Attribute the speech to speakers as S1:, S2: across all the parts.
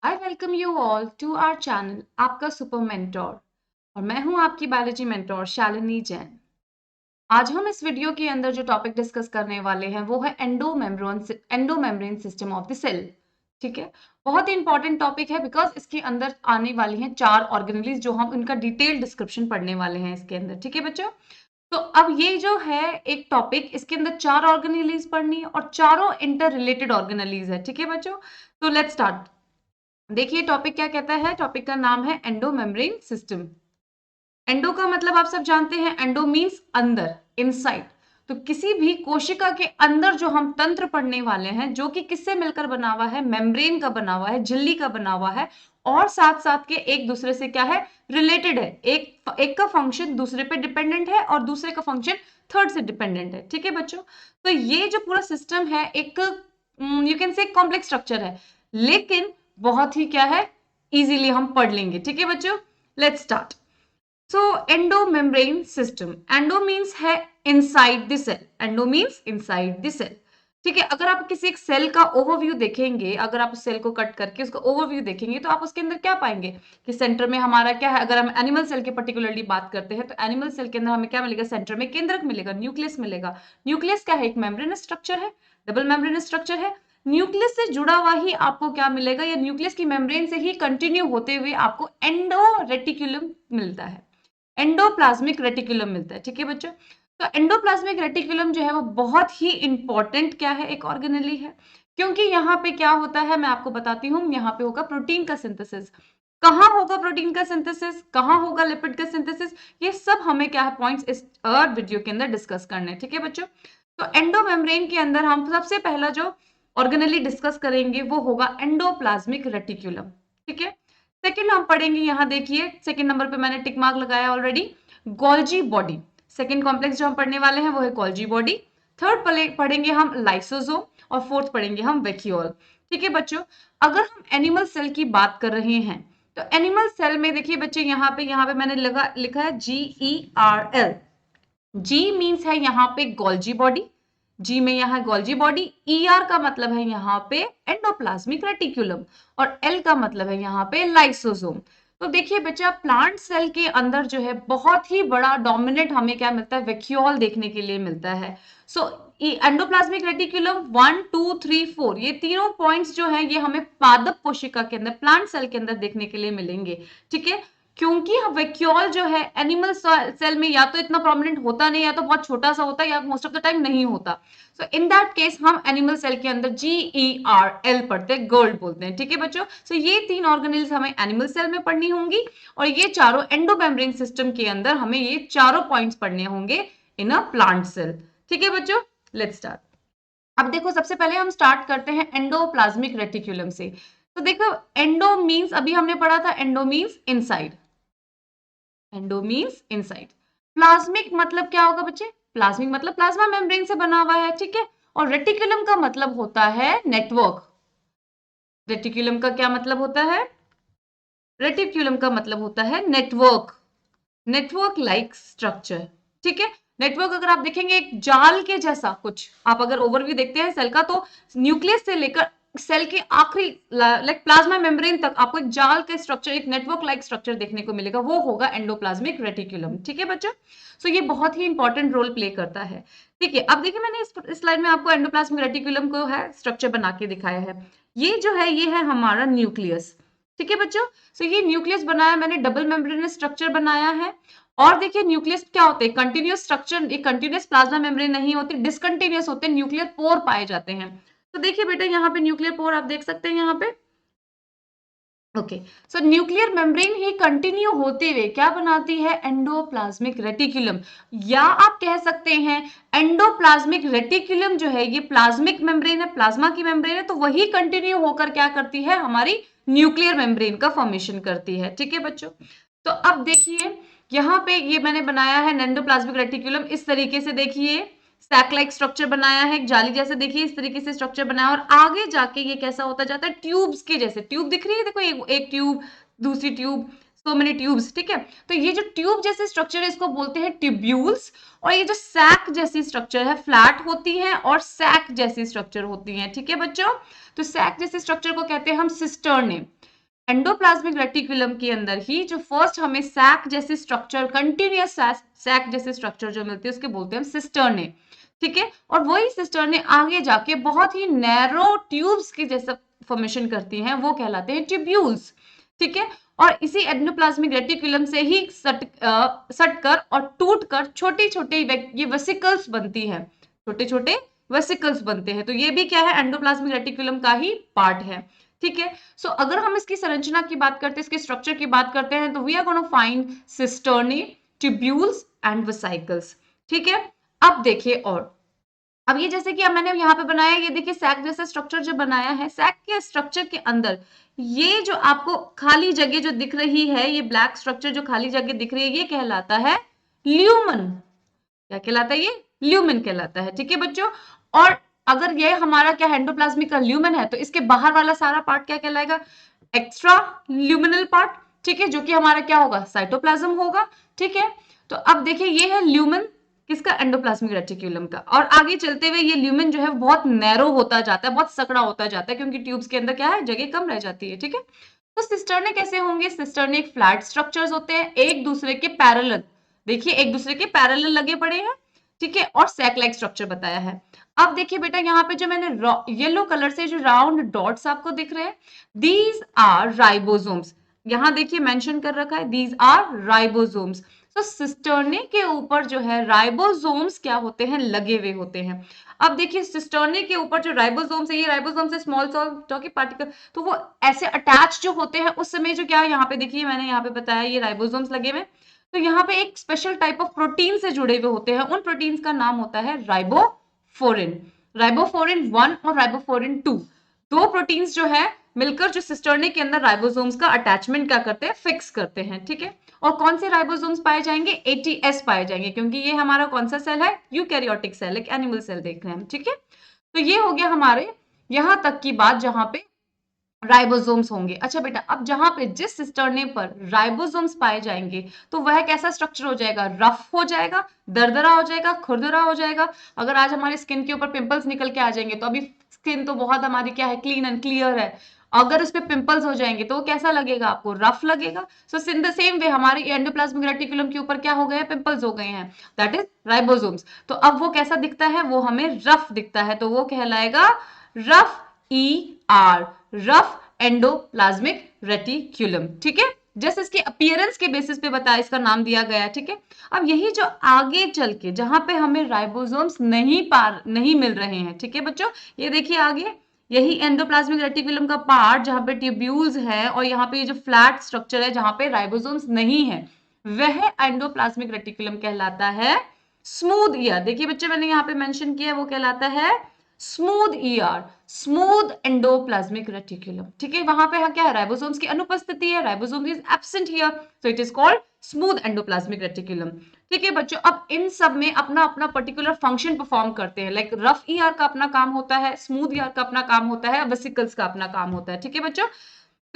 S1: I welcome you all to our channel आपका super mentor और मैं हूं आपकी बायोलॉजी मेंटोर शालिनी जैन। आज हम इस वीडियो के अंदर जो टॉपिक डिस्कस करने वाले हैं वो है endomembrane system of the cell. ठीक है, बहुत ही इंपॉर्टेंट टॉपिक है बिकॉज इसके अंदर आने वाली हैं 4 ऑर्गेनेलीज जो हम उनका डिटेल डिस्क्रिप्शन पढ़ने वाले हैं इसके अंदर। ठीक है बच्चों, तो अब ये जो है एक टॉपिक, इसके अंदर 4 ऑर्गेनेलीज पढ़नी है और चारों इंटर रिलेटेड ऑर्गेनेलीज है। ठीक है बच्चों, तो लेट्स स्टार्ट। देखिए टॉपिक क्या कहता है, टॉपिक का नाम है एंडोमेम्ब्रेन सिस्टम। एंडो का मतलब आप सब जानते हैं, एंडो मीन्स अंदर, इनसाइड। तो किसी भी कोशिका के अंदर जो हम तंत्र पढ़ने वाले हैं, जो कि किससे मिलकर बना हुआ है, मेम्ब्रेन का बना हुआ है, झिल्ली का बना हुआ है और साथ साथ के एक दूसरे से क्या है, रिलेटेड है। एक का फंक्शन दूसरे पे डिपेंडेंट है और दूसरे का फंक्शन थर्ड से डिपेंडेंट है। ठीक है बच्चों, तो ये जो पूरा सिस्टम है एक you can say complex structure है, लेकिन बहुत ही क्या है, इजीली हम पढ़ लेंगे। ठीक है बच्चों, let's start. So endomembrane system, endo means है inside the cell, endo means inside the cell. ठीक है, अगर आप किसी एक सेल का ओवरव्यू देखेंगे, अगर आप उस सेल को कट करके उसका ओवरव्यू देखेंगे तो आप उसके अंदर क्या पाएंगे कि सेंटर में हमारा क्या है। अगर हम एनिमल सेल की पर्टिकुलरली बात करते हैं तो एनिमल सेल के अंदर हमें क्या मिलेगा, सेंटर में केंद्रक मिलेगा, न्यूक्लियस मिलेगा। न्यूक्लियस क्या है, एक मेम्ब्रेनस स्ट्रक्चर है, डबल मेम्ब्रेनस स्ट्रक्चर है। न्यूक्लियस से जुड़ा हुआ ही आपको क्या मिलेगा, या न्यूक्लियस की मेम्ब्रेन से ही कंटिन्यू होते हुए आपको एंडो रेटिकुलम मिलता है, एंडोप्लाज्मिक रेटिकुलम मिलता है। ठीक है बच्चों, तो एंडोप्लाज्मिक रेटिकुलम जो है वो बहुत ही इंपॉर्टेंट क्या है, एक ऑर्गेनेली है। क्योंकि यहाँ पे क्या होता है मैं आपको बताती हूँ, यहाँ पे होगा प्रोटीन का सिंथेसिस। कहाँ होगा प्रोटीन का सिंथेसिस, कहाँ होगा लिपिड का सिंथेसिस, ये सब हमें क्या है पॉइंट्स इस वीडियो के अंदर डिस्कस करने हैं। ठीक है बच्चों, तो एंडोमेम्ब्रेन के अंदर हम सबसे पहला जो ऑर्गेनेली डिस्कस करेंगे वो होगा एंडोप्लाज्मिक रेटिकुलम। ठीक है, सेकंड हम पढ़ेंगे, यहाँ देखिए सेकंड नंबर पे मैंने टिक मार्क लगाया already, Golgi body. Second complex जो हम पढ़ने वाले हैं वो है गोल्जी बॉडी। थर्ड पढ़ेंगे हम लाइसोसोम और फोर्थ पढ़ेंगे हम वैक्यूल। ठीक है बच्चों, अगर हम एनिमल सेल की बात कर रहे हैं तो एनिमल सेल में देखिए बच्चे, यहाँ पे मैंने लिखा है GERL। जी मीन्स है यहाँ पे गोल्जी बॉडी, जी में यहाँ गोल्जी बॉडी, ER का मतलब है यहाँ पे एंडोप्लाज्मिक रेटिकुलम और एल का मतलब है यहाँ पे लाइसोसोम। तो देखिए बच्चा, प्लांट सेल के अंदर जो है बहुत ही बड़ा डोमिनेंट हमें क्या मिलता है, वैक्यूल देखने के लिए मिलता है। सो एंडोप्लाज्मिक रेटिकुलम 1 2 3 4 ये तीनों पॉइंट्स जो है ये हमें पादप कोशिका के अंदर, प्लांट सेल के अंदर देखने के लिए मिलेंगे। ठीक है, क्योंकि वैक्यूल जो है एनिमल सेल में या तो इतना प्रोमिनेंट होता नहीं, या तो बहुत छोटा सा होता है, या मोस्ट ऑफ द टाइम नहीं होता। सो इन दैट केस हम एनिमल सेल के अंदर GERL पढ़ते हैं, गोल्ड बोलते हैं। ठीक है बच्चों, सो ये तीन ऑर्गेनेल्स हमें एनिमल सेल में पढ़नी होंगी और ये चारों एंडोमेम्ब्रेन सिस्टम के अंदर हमें ये चारों पॉइंट्स पढ़ने होंगे इन अ प्लांट सेल। ठीक है बच्चों, लेट्स स्टार्ट। अब देखो सबसे पहले हम स्टार्ट करते हैं एंडोप्लाज्मिक रेटिकुलम से। तो देखो एंडो मीन्स, अभी हमने पढ़ा था endo means inside, endo means inside. Plasmic मतलब क्या होगा बच्चे, प्लाज्मिक मतलब प्लाज्मा मेम्ब्रेन से बना हुआ है। ठीक है, और रेटिकुलम का मतलब होता है नेटवर्क। रेटिकुलम का क्या मतलब होता है, रेटिकुलम का मतलब होता है नेटवर्क, नेटवर्क लाइक स्ट्रक्चर। ठीक है, नेटवर्क अगर आप देखेंगे एक जाल के जैसा कुछ, आप अगर ओवरव्यू देखते हैं सेल का तो न्यूक्लियस से लेकर सेल के आखिरी लाइक प्लाज्मा मेम्ब्रेन तक आपको एक जाल का स्ट्रक्चर, एक नेटवर्क लाइक स्ट्रक्चर देखने को मिलेगा, वो होगा एंडोप्लाज्मिक रेटिकुलम। ठीक है बच्चों, सो ये बहुत ही इंपॉर्टेंट रोल प्ले करता है। ठीक है, अब देखिए मैंने इस स्लाइड में आपको एंडोप्लाज्मिक रेटिकुलम को है स्ट्रक्चर बना के दिखाया है। ये जो है ये है हमारा न्यूक्लियस। ठीक है बच्चों, सो ये न्यूक्लियस बनाया मैंने, डबल मेम्ब्रेनस स्ट्रक्चर बनाया है। और देखिए न्यूक्लियस क्या होते हैं, कंटिन्यूअस स्ट्रक्चर, एक कंटिन्यूअस प्लाज्मा मेम्ब्रेन नहीं होती, डिसकंटिन्यूअस होते हैं, न्यूक्लियर पोर पाए जाते हैं। तो देखिए बेटा यहाँ पे न्यूक्लियर पोर आप देख सकते हैं यहाँ पे। ओके, सो न्यूक्लियर मेम्ब्रेन ही कंटिन्यू होते हुए क्या बनाती है, एंडोप्लाज्मिक रेटिकुलम, या आप कह सकते हैं एंडोप्लाज्मिक रेटिकुलम जो है ये प्लाज्मिक मेम्ब्रेन है, प्लाज्मा की मेम्ब्रेन है, तो वही कंटिन्यू होकर क्या करती है, हमारी न्यूक्लियर मेम्ब्रेन का फॉर्मेशन करती है। ठीक है बच्चों, तो अब देखिए यहाँ पे ये मैंने बनाया है एंडोप्लाज्मिक रेटिकुलम, इस तरीके से देखिए सैक लाइक स्ट्रक्चर बनाया है, एक जाली जैसे देखिए इस तरीके से स्ट्रक्चर बनाया, और आगे जाके ये कैसा होता जाता है, ट्यूब्स के जैसे, ट्यूब दिख रही है देखो, एक ट्यूब, दूसरी ट्यूब, सो मेनी ट्यूब्स। ठीक है, तो ये जो ट्यूब जैसे स्ट्रक्चर है इसको बोलते हैं ट्यूब्यूल्स, और ये जो सैक जैसी स्ट्रक्चर है, फ्लैट होती है और सैक जैसी स्ट्रक्चर होती है। ठीक है बच्चों, तो सैक जैसे स्ट्रक्चर को कहते हैं हम सिस्टर्ने। एंडोप्लाज्मिक रेटिकुलम के अंदर ही जो फर्स्ट हमें सैक जैसे स्ट्रक्चर, कंटिन्यूअस सैक जैसे स्ट्रक्चर जो मिलती है उसके बोलते हैं सिस्टर्ने, ठीक है। और वही सिस्टर्ने आगे जाके बहुत ही नैरो ट्यूब्स की जैसा फॉर्मेशन करती हैं, वो कहलाते हैं ट्यूब्यूल्स, ठीक है। और इसी एंडोप्लाज्मिक रेटिकुलम से ही सटकर और टूटकर छोटी छोटी ये वेसिकल्स बनती है, छोटे छोटे वेसिकल्स बनते हैं। तो ये भी क्या है, एंडोप्लाज्मिक रेटिकुलम का ही पार्ट है, ठीक है। सो अगर हम इसकी संरचना की बात करते हैं, इसके स्ट्रक्चर की बात करते हैं, तो we are gonna find cisternae, tubules and vesicles, ठीक है। अब देखिए, और अब ये जैसे कि अब मैंने यहाँ पे बनाया, ये देखिए सैक जैसा स्ट्रक्चर जो बनाया है, सैक के स्ट्रक्चर के अंदर ये जो आपको खाली जगह जो दिख रही है, ये ब्लैक स्ट्रक्चर जो खाली जगह दिख रही है, ये कहलाता है ल्यूमन। क्या कहलाता है ये? ल्यूमेन कहलाता है, ठीक है बच्चों। और अगर ये हमारा क्या एंडोप्लाज्मिक का ल्यूमेन है, तो इसके बाहर वाला सारा पार्ट क्या कहलाएगा? एक्स्ट्रा ल्यूमिनल पार्ट, ठीक है, जो कि हमारा क्या होगा? साइटोप्लाज्म होगा, ठीक है। तो अब देखिए ये है ल्यूमेन किसका? एंडोप्लाज्मिक रेटिकुलम का। और आगे चलते हुए ये ल्यूमेन जो है बहुत नैरो होता जाता है, बहुत सकड़ा होता जाता है, क्योंकि ट्यूब्स के अंदर क्या है, जगह कम रह जाती है, ठीक है। तो सिस्टर्ने कैसे होंगे? सिस्टर्ने एक फ्लैट स्ट्रक्चर्स होते हैं, एक दूसरे के पैरेलल, देखिए एक दूसरे के पैरेलल लगे पड़े हैं, ठीक है, और सैक लाइक स्ट्रक्चर बताया है। अब देखिए बेटा, यहाँ पे जो मैंने येलो कलर से जो राउंड डॉट्स आपको दिख रहे हैं, दीज आर राइबोसोम्स। यहाँ देखिए मेंशन कर रखा है, दीज आर राइबोसोम्स। तो सिस्टर्ने के ऊपर जो है राइबोसोम्स क्या होते हैं? लगे हुए होते हैं। अब देखिए सिस्टर्ने के ऊपर जो राइबोसोम्स है, ये राइबोसोम्स है स्मॉल स्मॉल पार्टिकल, तो वो ऐसे अटैच जो होते हैं उस समय जो क्या, यहाँ पे देखिए मैंने यहाँ पे बताया ये राइबोसोम्स लगे हुए, तो यहाँ पे एक स्पेशल टाइप ऑफ प्रोटीन से जुड़े हुए होते हैं, उन प्रोटीन्स का नाम होता है राइबोफोरिन। राइबोफोरिन 1 और राइबोफोरिन 2, दो प्रोटीन्स जो है मिलकर जो सिस्टर्ने के अंदर राइबोसोम्स का अटैचमेंट क्या करते हैं? फिक्स करते हैं, ठीक है। और कौन से राइबोसोम्स पाए जाएंगे? एटीएस पाए जाएंगे, क्योंकि ये हमारा कौन सा सेल है? यूकैरियोटिक सेल, एक एनिमल सेल देख रहे हैं हम, ठीक है। तो ये हो गया हमारे यहां तक की बात जहां पे राइबोसोम्स होंगे। अच्छा बेटा, अब जहां पे जिस सिस्टर्ने पर राइबोसोम्स पाए जाएंगे, तो वह कैसा स्ट्रक्चर हो जाएगा? रफ हो जाएगा, दरदरा हो जाएगा, खुरदरा हो जाएगा। अगर आज हमारी स्किन के ऊपर पिंपल्स निकल के आ जाएंगे, तो अभी स्किन तो बहुत हमारी क्या है? क्लीन एंड क्लियर है। अगर उस पे पिंपल्स हो जाएंगे तो कैसा लगेगा आपको? रफ लगेगा। सो इन द सेम वे हमारे एंडोप्लाज्मिक रेटिकुलम के ऊपर क्या हो गए? पिंपल्स हो गए हैं, दैट इज राइबोसोम्स। तो अब वो कैसा दिखता है? वो हमें रफ दिखता है, तो वो कहलाएगा rough, E R, rough endoplasmic reticulum, ठीक है। जस्ट इसके अपीयरेंस के बेसिस पे बताया, इसका नाम दिया गया है, ठीक है। अब यही जो आगे चल के जहां पे हमें राइबोसोम्स नहीं मिल रहे हैं, ठीक है बच्चों, ये देखिए आगे यही एंडोप्लाज्मिक रेटिकुलम का पार्ट जहां पे ट्यूब्यूल्स है, और यहाँ पे ये जो फ्लैट स्ट्रक्चर है जहां पे राइबोसोम्स नहीं है, वह एंडोप्लाज्मिक रेटिकुलम कहलाता है स्मूथ ईयर। देखिए बच्चे मैंने यहाँ पे मेंशन किया, वो कहलाता है smooth ER, smooth endoplasmic reticulum, ठीक है। वहां पे क्या है? राइबोसोम्स की अनुपस्थिति है, ribosome is absent here, so it is called smooth endoplasmic reticulum, ठीक है बच्चों। अब इन सब में अपना अपना पर्टिकुलर फंक्शन परफॉर्म करते हैं, लाइक रफ ईआर का अपना काम होता है, स्मूथ ईआर का अपना काम होता है, वेसिकल्स का अपना काम होता है, ठीक है बच्चों।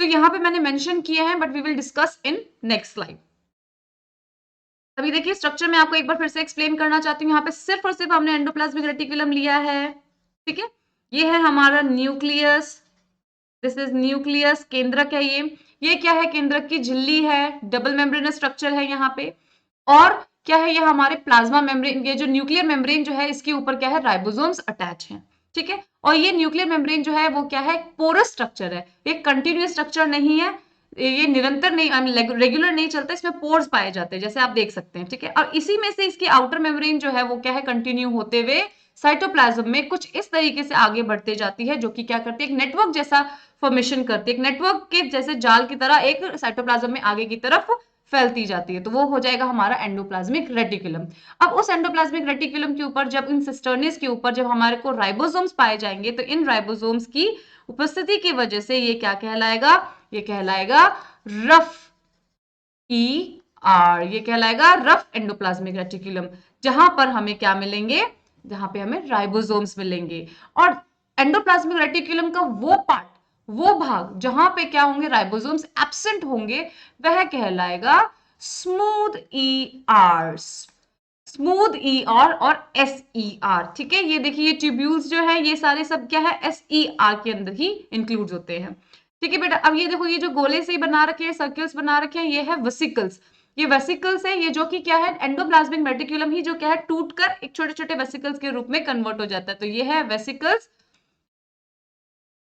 S1: तो यहाँ पे मैंने मेंशन किए हैं, but we will discuss in next slide. अभी देखिए स्ट्रक्चर में आपको एक बार फिर से एक्सप्लेन करना चाहती हूँ। यहाँ पे सिर्फ और सिर्फ हमने एंडोप्लाज्मिक रेटिकुलम लिया है, ठीक है। ये है हमारा न्यूक्लियस, दिस इज न्यूक्लियस, केंद्रक है ये क्या है? केंद्रक की झिल्ली है, डबल मेम्ब्रेनस स्ट्रक्चर है यहाँ पे। और क्या है? ये हमारे प्लाज्मा मेम्ब्रेन, ये जो न्यूक्लियर मेम्ब्रेन जो है इसके ऊपर क्या है? राइबोसोम्स अटैच हैं, ठीक है। और ये न्यूक्लियर मेम्ब्रेन जो है वो क्या है? पोरस स्ट्रक्चर है, ये कंटिन्यूअस स्ट्रक्चर नहीं है, ये निरंतर नहीं, रेगुलर नहीं चलता, इसमें पोर्स पाए जाते हैं जैसे आप देख सकते हैं, ठीक है। और इसी में से इसकी आउटर मेम्ब्रेन जो है वो क्या है? कंटिन्यू होते हुए साइटोप्लाज्म में कुछ इस तरीके से आगे बढ़ते जाती है, जो कि क्या करती है? एक नेटवर्क जैसा फॉर्मेशन करती है, एक नेटवर्क के जैसे जाल की तरह एक साइटोप्लाज्म में आगे की तरफ फैलती जाती है। तो वो हो जाएगा हमारा एंडोप्लाज्मिक रेटिकुलम। अब उस एंडोप्लाज्मिक रेटिकुलम के ऊपर जब इन सिस्टर्निस के ऊपर जब हमारे को राइबोसोम्स पाए जाएंगे, तो इन राइबोसोम्स की उपस्थिति की वजह से ये क्या कहलाएगा? ये कहलाएगा रफ, ई आर, ये कहलाएगा रफ एंडोप्लाज्मिक रेटिकुलम, जहां पर हमें क्या मिलेंगे? जहां पे हमें राइबोसोम्स मिलेंगे। और एंडोप्लाज्मिक रेटिकुलम का वो पार्ट, वो भाग जहां पे क्या होंगे? राइबोसोम्स एब्सेंट होंगे, वह कहलाएगा smooth E R, smooth E R और एस ई आर, ठीक है। ये देखिए ये ट्यूब्यूल्स जो है ये सारे सब क्या है? एस ई आर के अंदर ही इंक्लूड होते हैं, ठीक है बेटा। अब ये देखो, ये जो गोले से बना रखे हैं, सर्कल्स बना रखे हैं, ये है वेसिकल्स। ये वेसिकल्स है, ये जो कि क्या है, एंडोप्लाज्मिक रेटिकुलम ही जो क्या है टूटकर एक छोटे छोटे वेसिकल्स के रूप में कन्वर्ट हो जाता है, तो ये है वेसिकल्स।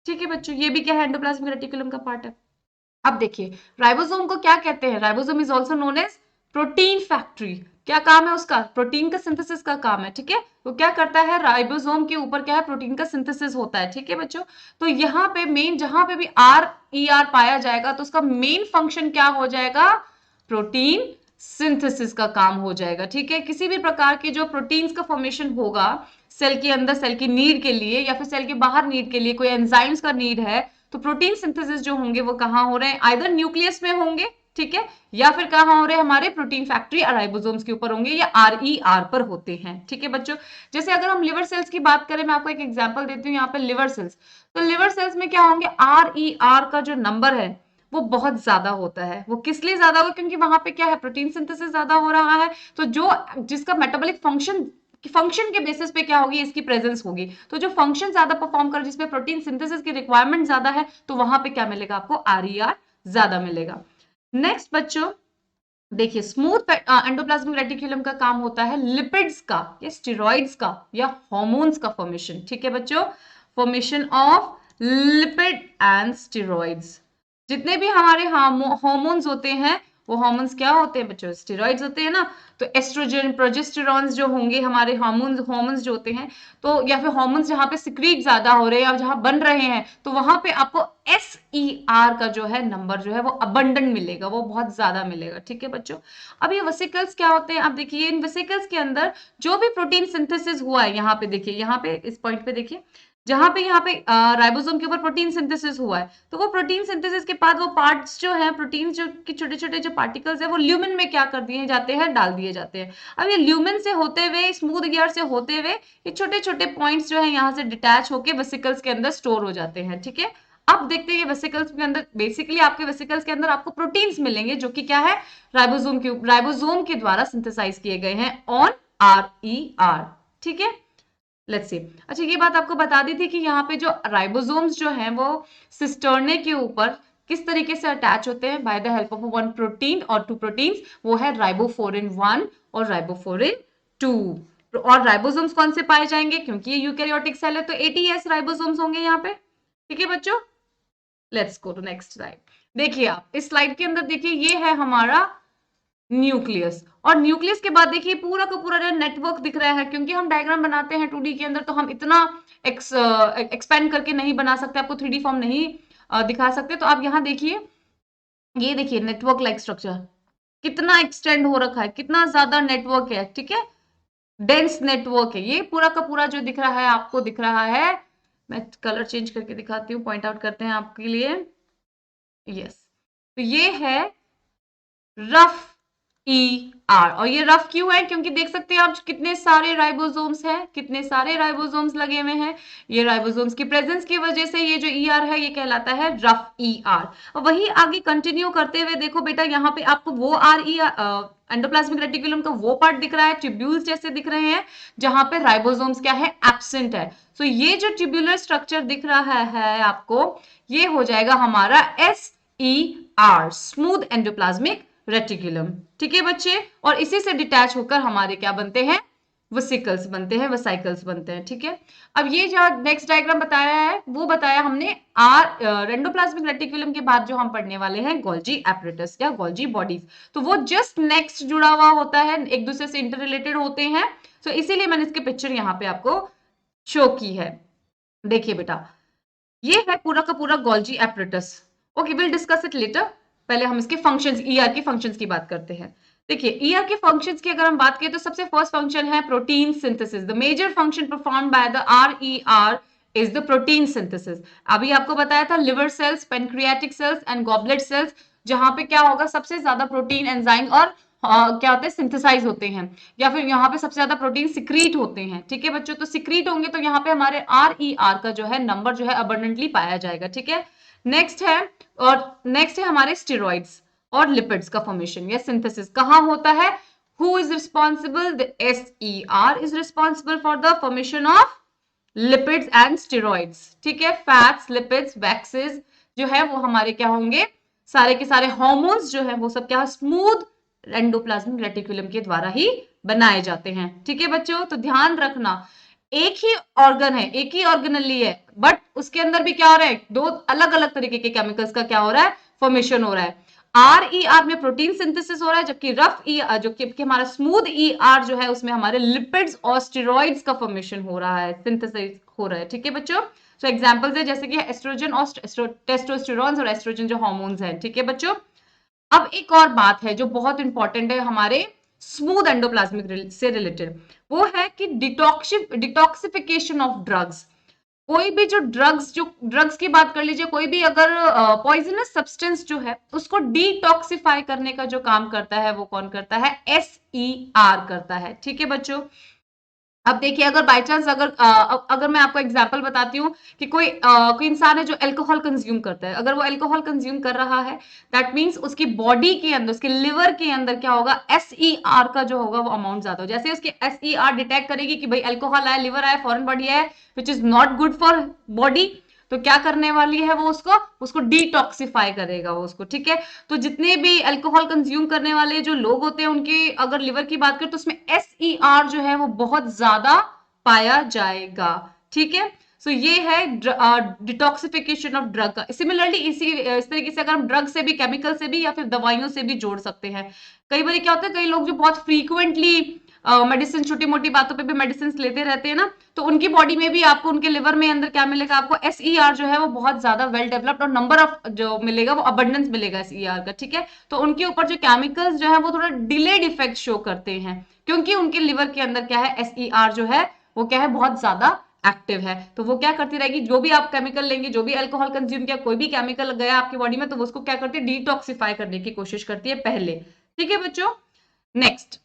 S1: ठीक है बच्चों, ये भी क्या है, एंडोप्लाज्मिक रेटिकुलम का पार्ट है। अब देखिए, राइबोसोम को क्या कहते हैं, ribosome is also known as protein factory. क्या काम है उसका, प्रोटीन का सिंथेसिस का काम है। ठीक है, तो क्या करता है, राइबोसोम के ऊपर क्या है, प्रोटीन का सिंथेसिस होता है। ठीक है बच्चों, तो यहाँ पे मेन जहां पे भी आर ई आर पाया जाएगा तो उसका मेन फंक्शन क्या हो जाएगा, प्रोटीन सिंथेसिस का काम हो जाएगा। ठीक है, किसी भी प्रकार के जो प्रोटीन्स का फॉर्मेशन होगा सेल के अंदर, सेल की नीड के लिए या फिर सेल के बाहर नीड के लिए, कोई एंजाइम्स का नीड है, तो प्रोटीन सिंथेसिस जो होंगे वो कहाँ हो रहे हैं, आइदर न्यूक्लियस में होंगे, ठीक है, या फिर कहाँ हो रहे हैं, हमारे प्रोटीन फैक्ट्री राइबोसोम्स के ऊपर होंगे, या आर पर होते हैं। ठीक है बच्चों, जैसे अगर हम लिवर सेल्स की बात करें, मैं आपको एक एग्जांपल देती हूँ यहाँ पे लिवर सेल्स। तो लिवर सेल्स में क्या होंगे, आर का जो नंबर है वो बहुत ज्यादा होता है। वो किस लिए ज्यादा होगा, क्योंकि वहां पे क्या है, प्रोटीन सिंथेसिस ज्यादा हो रहा है, तो जो जिसका मेटाबॉलिक फंक्शन के बेसिस पे क्या होगी, इसकी प्रेजेंस होगी। तो जो फंक्शन ज्यादा परफॉर्म कर, जिसमें प्रोटीन सिंथेसिस की रिक्वायरमेंट ज्यादा है, तो वहां पे क्या मिलेगा आपको, आर ज्यादा मिलेगा। नेक्स्ट बच्चों देखिए, स्मूथ एंडोप्लाज्मिक रेटिकुलम का काम होता है लिपिड्स का या स्टेरॉइड्स का या हार्मोन्स का फॉर्मेशन। ठीक है बच्चों, formation of lipid and steroids. जितने भी हमारे हार्मोन्स होते हैं, वो हार्मोन्स क्या होते हैं बच्चों, स्टेरॉइड्स होते हैं ना। तो एस्ट्रोजन, प्रोजेस्टेरॉन्स जो होंगे हमारे हार्मोन्स जो होते हैं, तो या फिर हार्मोन्स जहां पे सिक्रीट ज्यादा हो रहे हैं या जहां बन रहे हैं, तो वहां पे आपको SER का जो है नंबर जो है वो अबंडेंट मिलेगा, वो बहुत ज्यादा मिलेगा। ठीक है बच्चों, अब ये वेसिकल्स क्या होते हैं, आप देखिए इन वेसिकल्स के अंदर जो भी प्रोटीन सिंथेसिस हुआ है, यहाँ पे देखिए, यहाँ पे इस पॉइंट पे देखिए, जहां पे यहाँ पे राइबोसोम के ऊपर प्रोटीन सिंथेसिस हुआ है, तो वो प्रोटीन सिंथेसिस के बाद वो पार्ट्स जो है, प्रोटीन जो की छोटे छोटे जो पार्टिकल्स है, वो ल्यूमेन में क्या कर दिए जाते हैं, डाल दिए जाते हैं। अब ये ल्यूमेन से होते हुए, स्मूथ गियर से होते हुए, ये छोटे छोटे पॉइंट्स जो है यहाँ से डिटैच होकर वेसिकल्स के अंदर स्टोर हो जाते हैं। ठीक है, अब देखते हैं वेसिकल्स के अंदर, बेसिकली आपके वेसिकल्स के अंदर आपको प्रोटीन्स मिलेंगे जो कि क्या है, राइबोसोम के द्वारा सिंथेसाइज किए गए हैं ऑन RER। ठीक है, लेट्स सी। अच्छा, ये बात आपको बता दी थी कि यहाँ पे जो राइबोसोम्स जो हैं वो सिस्टर्ने के ऊपर किस तरीके से अटैच होते हैं, by the help of one protein और टू प्रोटीन्स, वो है राइबोफोरिन 1 और राइबोफोरिन 2। और राइबोसोम्स कौन से पाए जाएंगे, क्योंकि ये यूकैरियोटिक सेल है तो ATS राइबोसोम्स होंगे यहाँ पे। ठीक है बच्चों, let's go to next slide. देखिए आप इस स्लाइड के अंदर देखिए, ये है हमारा न्यूक्लियस, और न्यूक्लियस के बाद देखिए पूरा का पूरा जो नेटवर्क दिख रहा है, क्योंकि हम डायग्राम बनाते हैं 2D के अंदर, तो हम इतना एक्सपेंड करके नहीं बना सकते, आपको 3D फॉर्म नहीं दिखा सकते। तो आप यहाँ देखिए, ये देखिए नेटवर्क लाइक स्ट्रक्चर कितना एक्सटेंड हो रखा है, कितना ज्यादा नेटवर्क है। ठीक है, डेंस नेटवर्क है, ये पूरा का पूरा जो दिख रहा है आपको दिख रहा है। मैं कलर चेंज करके दिखाती हूँ, पॉइंट आउट करते हैं आपके लिए। यस, तो ये है रफ ER, और ये रफ क्यों है, क्योंकि देख सकते हैं आप कितने सारे राइबोसोम्स हैं, कितने सारे राइबोसोम्स लगे हुए हैं। ये राइबोसोम्स की प्रेजेंस की वजह से ये जो ER है ये कहलाता है रफ ER। और वही आगे कंटिन्यू करते हुए देखो बेटा, यहाँ पे आपको वो एंडोप्लाज्मिक रेटिकुलम का वो पार्ट दिख रहा है, ट्यूब्यूल्स जैसे दिख रहे हैं, जहां पे राइबोसोम्स क्या है, एब्सेंट है। सो ये जो ट्यूब्यूलर स्ट्रक्चर दिख रहा है आपको, ये हो जाएगा हमारा SER, स्मूथ एंडोप्लाज्मिक रेटिकुलम। ठीक है बच्चे, और इसी से डिटैच होकर हमारे क्या बनते हैं, वेसिकल्स बनते हैं, वेसाइकल्स बनते हैं। ठीक है, अब ये जो नेक्स्ट डायग्राम बताया है वो बताया हमने एंडोप्लाज्मिक रेटिकुलम के बाद जो हम पढ़ने वाले हैं गोल्जी एपरेटस या गोल्जी बॉडीज, तो वो जस्ट नेक्स्ट जुड़ा हुआ होता है, एक दूसरे से इंटर रिलेटेड होते हैं। तो इसीलिए मैंने इसके पिक्चर यहाँ पे आपको शो की है। देखिए बेटा, ये है पूरा का पूरा Golgi apparatus. Okay, will discuss it later, पहले हम इसके फंक्शंस, ER के फंक्शंस की बात करते हैं। देखिए ER के फंक्शंस की अगर हम बात करें तो सबसे फर्स्ट फंक्शन है protein synthesis. The major function performed by the RER is the protein synthesis. अभी आपको बताया था liver cells, pancreatic cells and goblet cells, जहां पे क्या होगा, सबसे ज्यादा प्रोटीन एंजाइम और क्या होते हैं, सिंथेसाइज होते हैं, या फिर यहाँ पे सबसे ज्यादा प्रोटीन सिक्रीट होते हैं। ठीक है बच्चों, तो सिक्रीट होंगे तो यहाँ पे हमारे RER का जो है नंबर जो है अबंडेंटली पाया जाएगा। ठीक है, नेक्स्ट है, और नेक्स्ट है हमारे स्टेरॉइड्स और लिपिड्स का फॉर्मेशन या सिंथेसिस कहाँ होता है, who is responsible, the SER is responsible for the formation of lipids and steroids. ठीक है, फैट्स, लिपिड्स, वैक्सेस, जो है वो हमारे क्या होंगे, सारे के सारे हार्मोन्स जो है वो सब क्या स्मूथ एंडोप्लाज्मिक रेटिकुलम के द्वारा ही बनाए जाते हैं। ठीक है बच्चों, तो ध्यान रखना एक ही ऑर्गन है, एक ही ऑर्गेनली है, बट उसके अंदर भी क्या हो रहा है, दो अलग अलग तरीके के केमिकल्स का क्या हो रहा है, फॉर्मेशन हो रहा है। RER में प्रोटीन सिंथेसिस हो रहा है, जबकि रफ ई जो कि हमारा स्मूथ ER जो है उसमें हमारे लिपिड्स और स्टेरॉइड्स का फॉर्मेशन हो रहा है, सिंथेसाइज हो रहा है। ठीक है बच्चों, तो एग्जांपल्स है जैसे कि एस्ट्रोजन और टेस्टोस्टेरोन और एस्ट्रोजन जो हार्मोन्स हैं। ठीक है बच्चों, अब एक और बात है जो बहुत इंपॉर्टेंट है हमारे स्मूथ एंडोप्लाज्मिक से रिलेटेड, वो है कि डिटॉक्सिफिकेशन ऑफ ड्रग्स। कोई भी जो ड्रग्स की बात कर लीजिए, कोई भी अगर पॉइजनस सब्सटेंस जो है उसको डिटॉक्सिफाई करने का जो काम करता है वो कौन करता है, SER करता है। ठीक है बच्चों, अब देखिए अगर बाय चांस अगर मैं आपको एग्जांपल बताती हूँ कि कोई इंसान है जो अल्कोहल कंज्यूम करता है, अगर वो अल्कोहल कंज्यूम कर रहा है, दैट मींस उसकी बॉडी के अंदर, उसके लिवर के अंदर क्या होगा, SER का जो होगा वो अमाउंट ज्यादा हो। जैसे उसकी SER डिटेक्ट करेगी कि भाई अल्कोहल आया, लिवर आया, फॉरेन बॉडी है, which is not good for body, तो क्या करने वाली है वो उसको डिटॉक्सिफाई करेगा वो उसको। ठीक है, तो जितने भी अल्कोहल कंज्यूम करने वाले जो लोग होते हैं उनके अगर लिवर की बात करें तो उसमें SER जो है वो बहुत ज्यादा पाया जाएगा। ठीक है, सो ये है डिटॉक्सिफिकेशन ऑफ ड्रग का। सिमिलरली इस तरीके से अगर हम ड्रग से भी, केमिकल से भी या फिर दवाइयों से भी जोड़ सकते हैं। कई बार क्या होता है, कई लोग जो बहुत फ्रीक्वेंटली मेडिसिन, छोटी मोटी बातों पे भी मेडिसिन लेते रहते हैं ना, तो उनकी बॉडी में भी आपको, उनके लिवर में अंदर क्या मिलेगा, आपको SER जो है वो बहुत ज्यादा वेल डेवलप्ड और नंबर ऑफ जो मिलेगा वो अबंडेंस मिलेगा SER का। ठीक है, तो उनके ऊपर जो केमिकल्स जो है वो थोड़ा डिलेड इफेक्ट शो करते हैं, क्योंकि उनके लिवर के अंदर क्या है, SER जो है वो क्या है, बहुत ज्यादा एक्टिव है। तो वो क्या करती रहेगी, जो भी आप केमिकल लेंगे, जो भी अल्कोहल कंज्यूम किया, कोई भी केमिकल गया आपकी बॉडी में, तो वो उसको क्या करती है, डिटॉक्सिफाई करने की कोशिश करती है पहले। ठीक है बच्चों, नेक्स्ट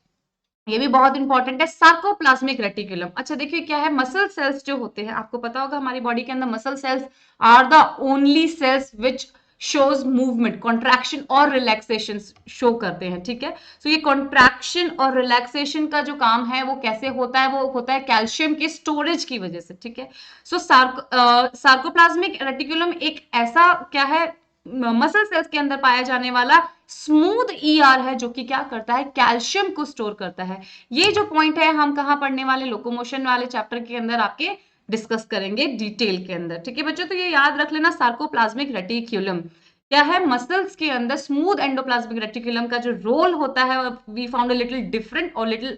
S1: ये भी बहुत इंपॉर्टेंट है, सार्कोप्लाज्मिक रेटिकुलम। अच्छा देखिए क्या है, मसल सेल्स जो होते हैं, आपको पता होगा हमारी बॉडी के अंदर muscle cells are the only cells which shows movement, contraction और रिलैक्सेशन शो करते हैं। ठीक है, सो ये कॉन्ट्रैक्शन और रिलैक्सेशन का जो काम है वो कैसे होता है, वो होता है कैल्शियम की स्टोरेज की वजह से। ठीक है, सो सार्कोप्लाज्मिक रेटिकुलम एक ऐसा क्या है, मसल सेल्स के अंदर पाया जाने वाला स्मूथ ER है, जो कि क्या करता है, कैल्शियम को स्टोर करता है। ये जो पॉइंट है हम कहां पढ़ने वाले, लोकोमोशन वाले चैप्टर के अंदर आपके डिस्कस करेंगे डिटेल के अंदर। ठीक है बच्चों, तो ये याद रख लेना, सार्कोप्लाज्मिक रेटिकुलम क्या है, मसल्स के अंदर स्मूथ एंडोप्लाज्मिक रेटिकुलम का जो रोल होता है, we found a little different और लिटिल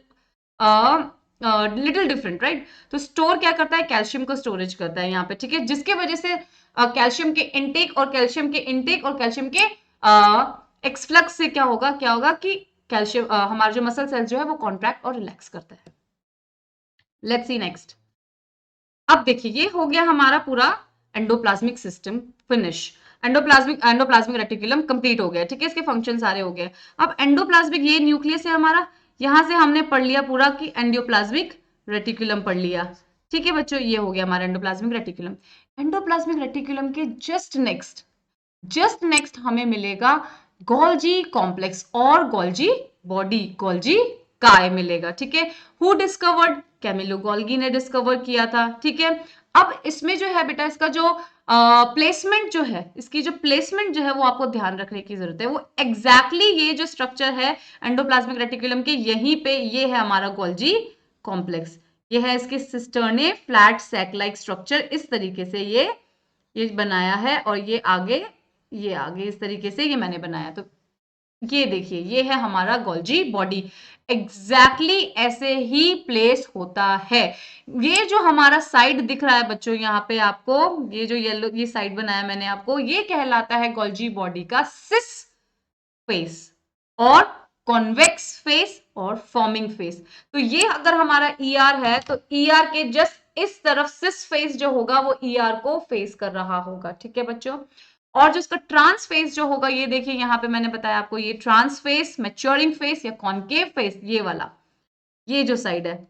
S1: डिफरेंट, राइट। तो स्टोर क्या करता है, कैल्शियम को स्टोरेज करता है यहाँ पे। ठीक है, जिसके वजह से कैल्शियम के इनटेक और कैल्शियम के एक्सफ्लक्स से क्या होगा कि कैल्शियम हमारे जो मसल सेल्स जो है वो कॉन्ट्रैक्ट और रिलैक्स करता है। Let's see next. अब देखिए ये हो गया हमारा पूरा endoplasmic system finish, endoplasmic reticulum complete हो गया। ठीक है, इसके फंक्शन सारे हो गए। अब एंडोप्लाज्मिक, ये न्यूक्लियस है हमारा, यहां से हमने पढ़ लिया पूरा कि एंडोप्लाज्मिक रेटिकुलम पढ़ लिया। ठीक है बच्चों, ये हो गया हमारा एंडोप्लाज्मिक रेटिकुलम। एंडोप्लाज्मिक रेटिकुलम के जस्ट नेक्स्ट हमें मिलेगा गोल्जी कॉम्प्लेक्स और गोल्जी बॉडी, गोल्जी काय मिलेगा। ठीक है, हु डिस्कवर्ड, कैमिलो गोल्गी ने डिस्कवर किया था। ठीक है, अब इसमें जो है बेटा, इसका जो प्लेसमेंट जो है, इसकी जो प्लेसमेंट जो है वो आपको ध्यान रखने की जरूरत है। वो एग्जैक्टली ये जो स्ट्रक्चर है एंडोप्लाज्मिक रेटिकुलम के, यहीं पे ये है हमारा गोल्जी कॉम्प्लेक्स। ये है इसकी cisternae flat sac like structure, इस तरीके से ये बनाया है, और ये आगे इस तरीके से ये मैंने बनाया। तो ये देखिए, ये है हमारा गोल्जी बॉडी, एग्जैक्टली ऐसे ही प्लेस होता है। ये जो हमारा साइड दिख रहा है बच्चों यहाँ पे आपको, ये जो येलो ये साइड बनाया मैंने आपको, ये कहलाता है गोल्जी बॉडी का सिस फेस और कॉन्वेक्स फेस और फॉर्मिंग फेस। तो ये अगर हमारा ER है तो ER के जस्ट इस तरफ सिस फेस जो होगा वो ER को फेस कर रहा होगा। ठीक है बच्चों, और जो इसका ट्रांस फेस जो होगा, ये देखिए यहाँ पे मैंने बताया आपको, ये ट्रांस फेस, मैच्योरिंग फेस या कॉन्केव फेस, ये वाला, ये जो साइड है,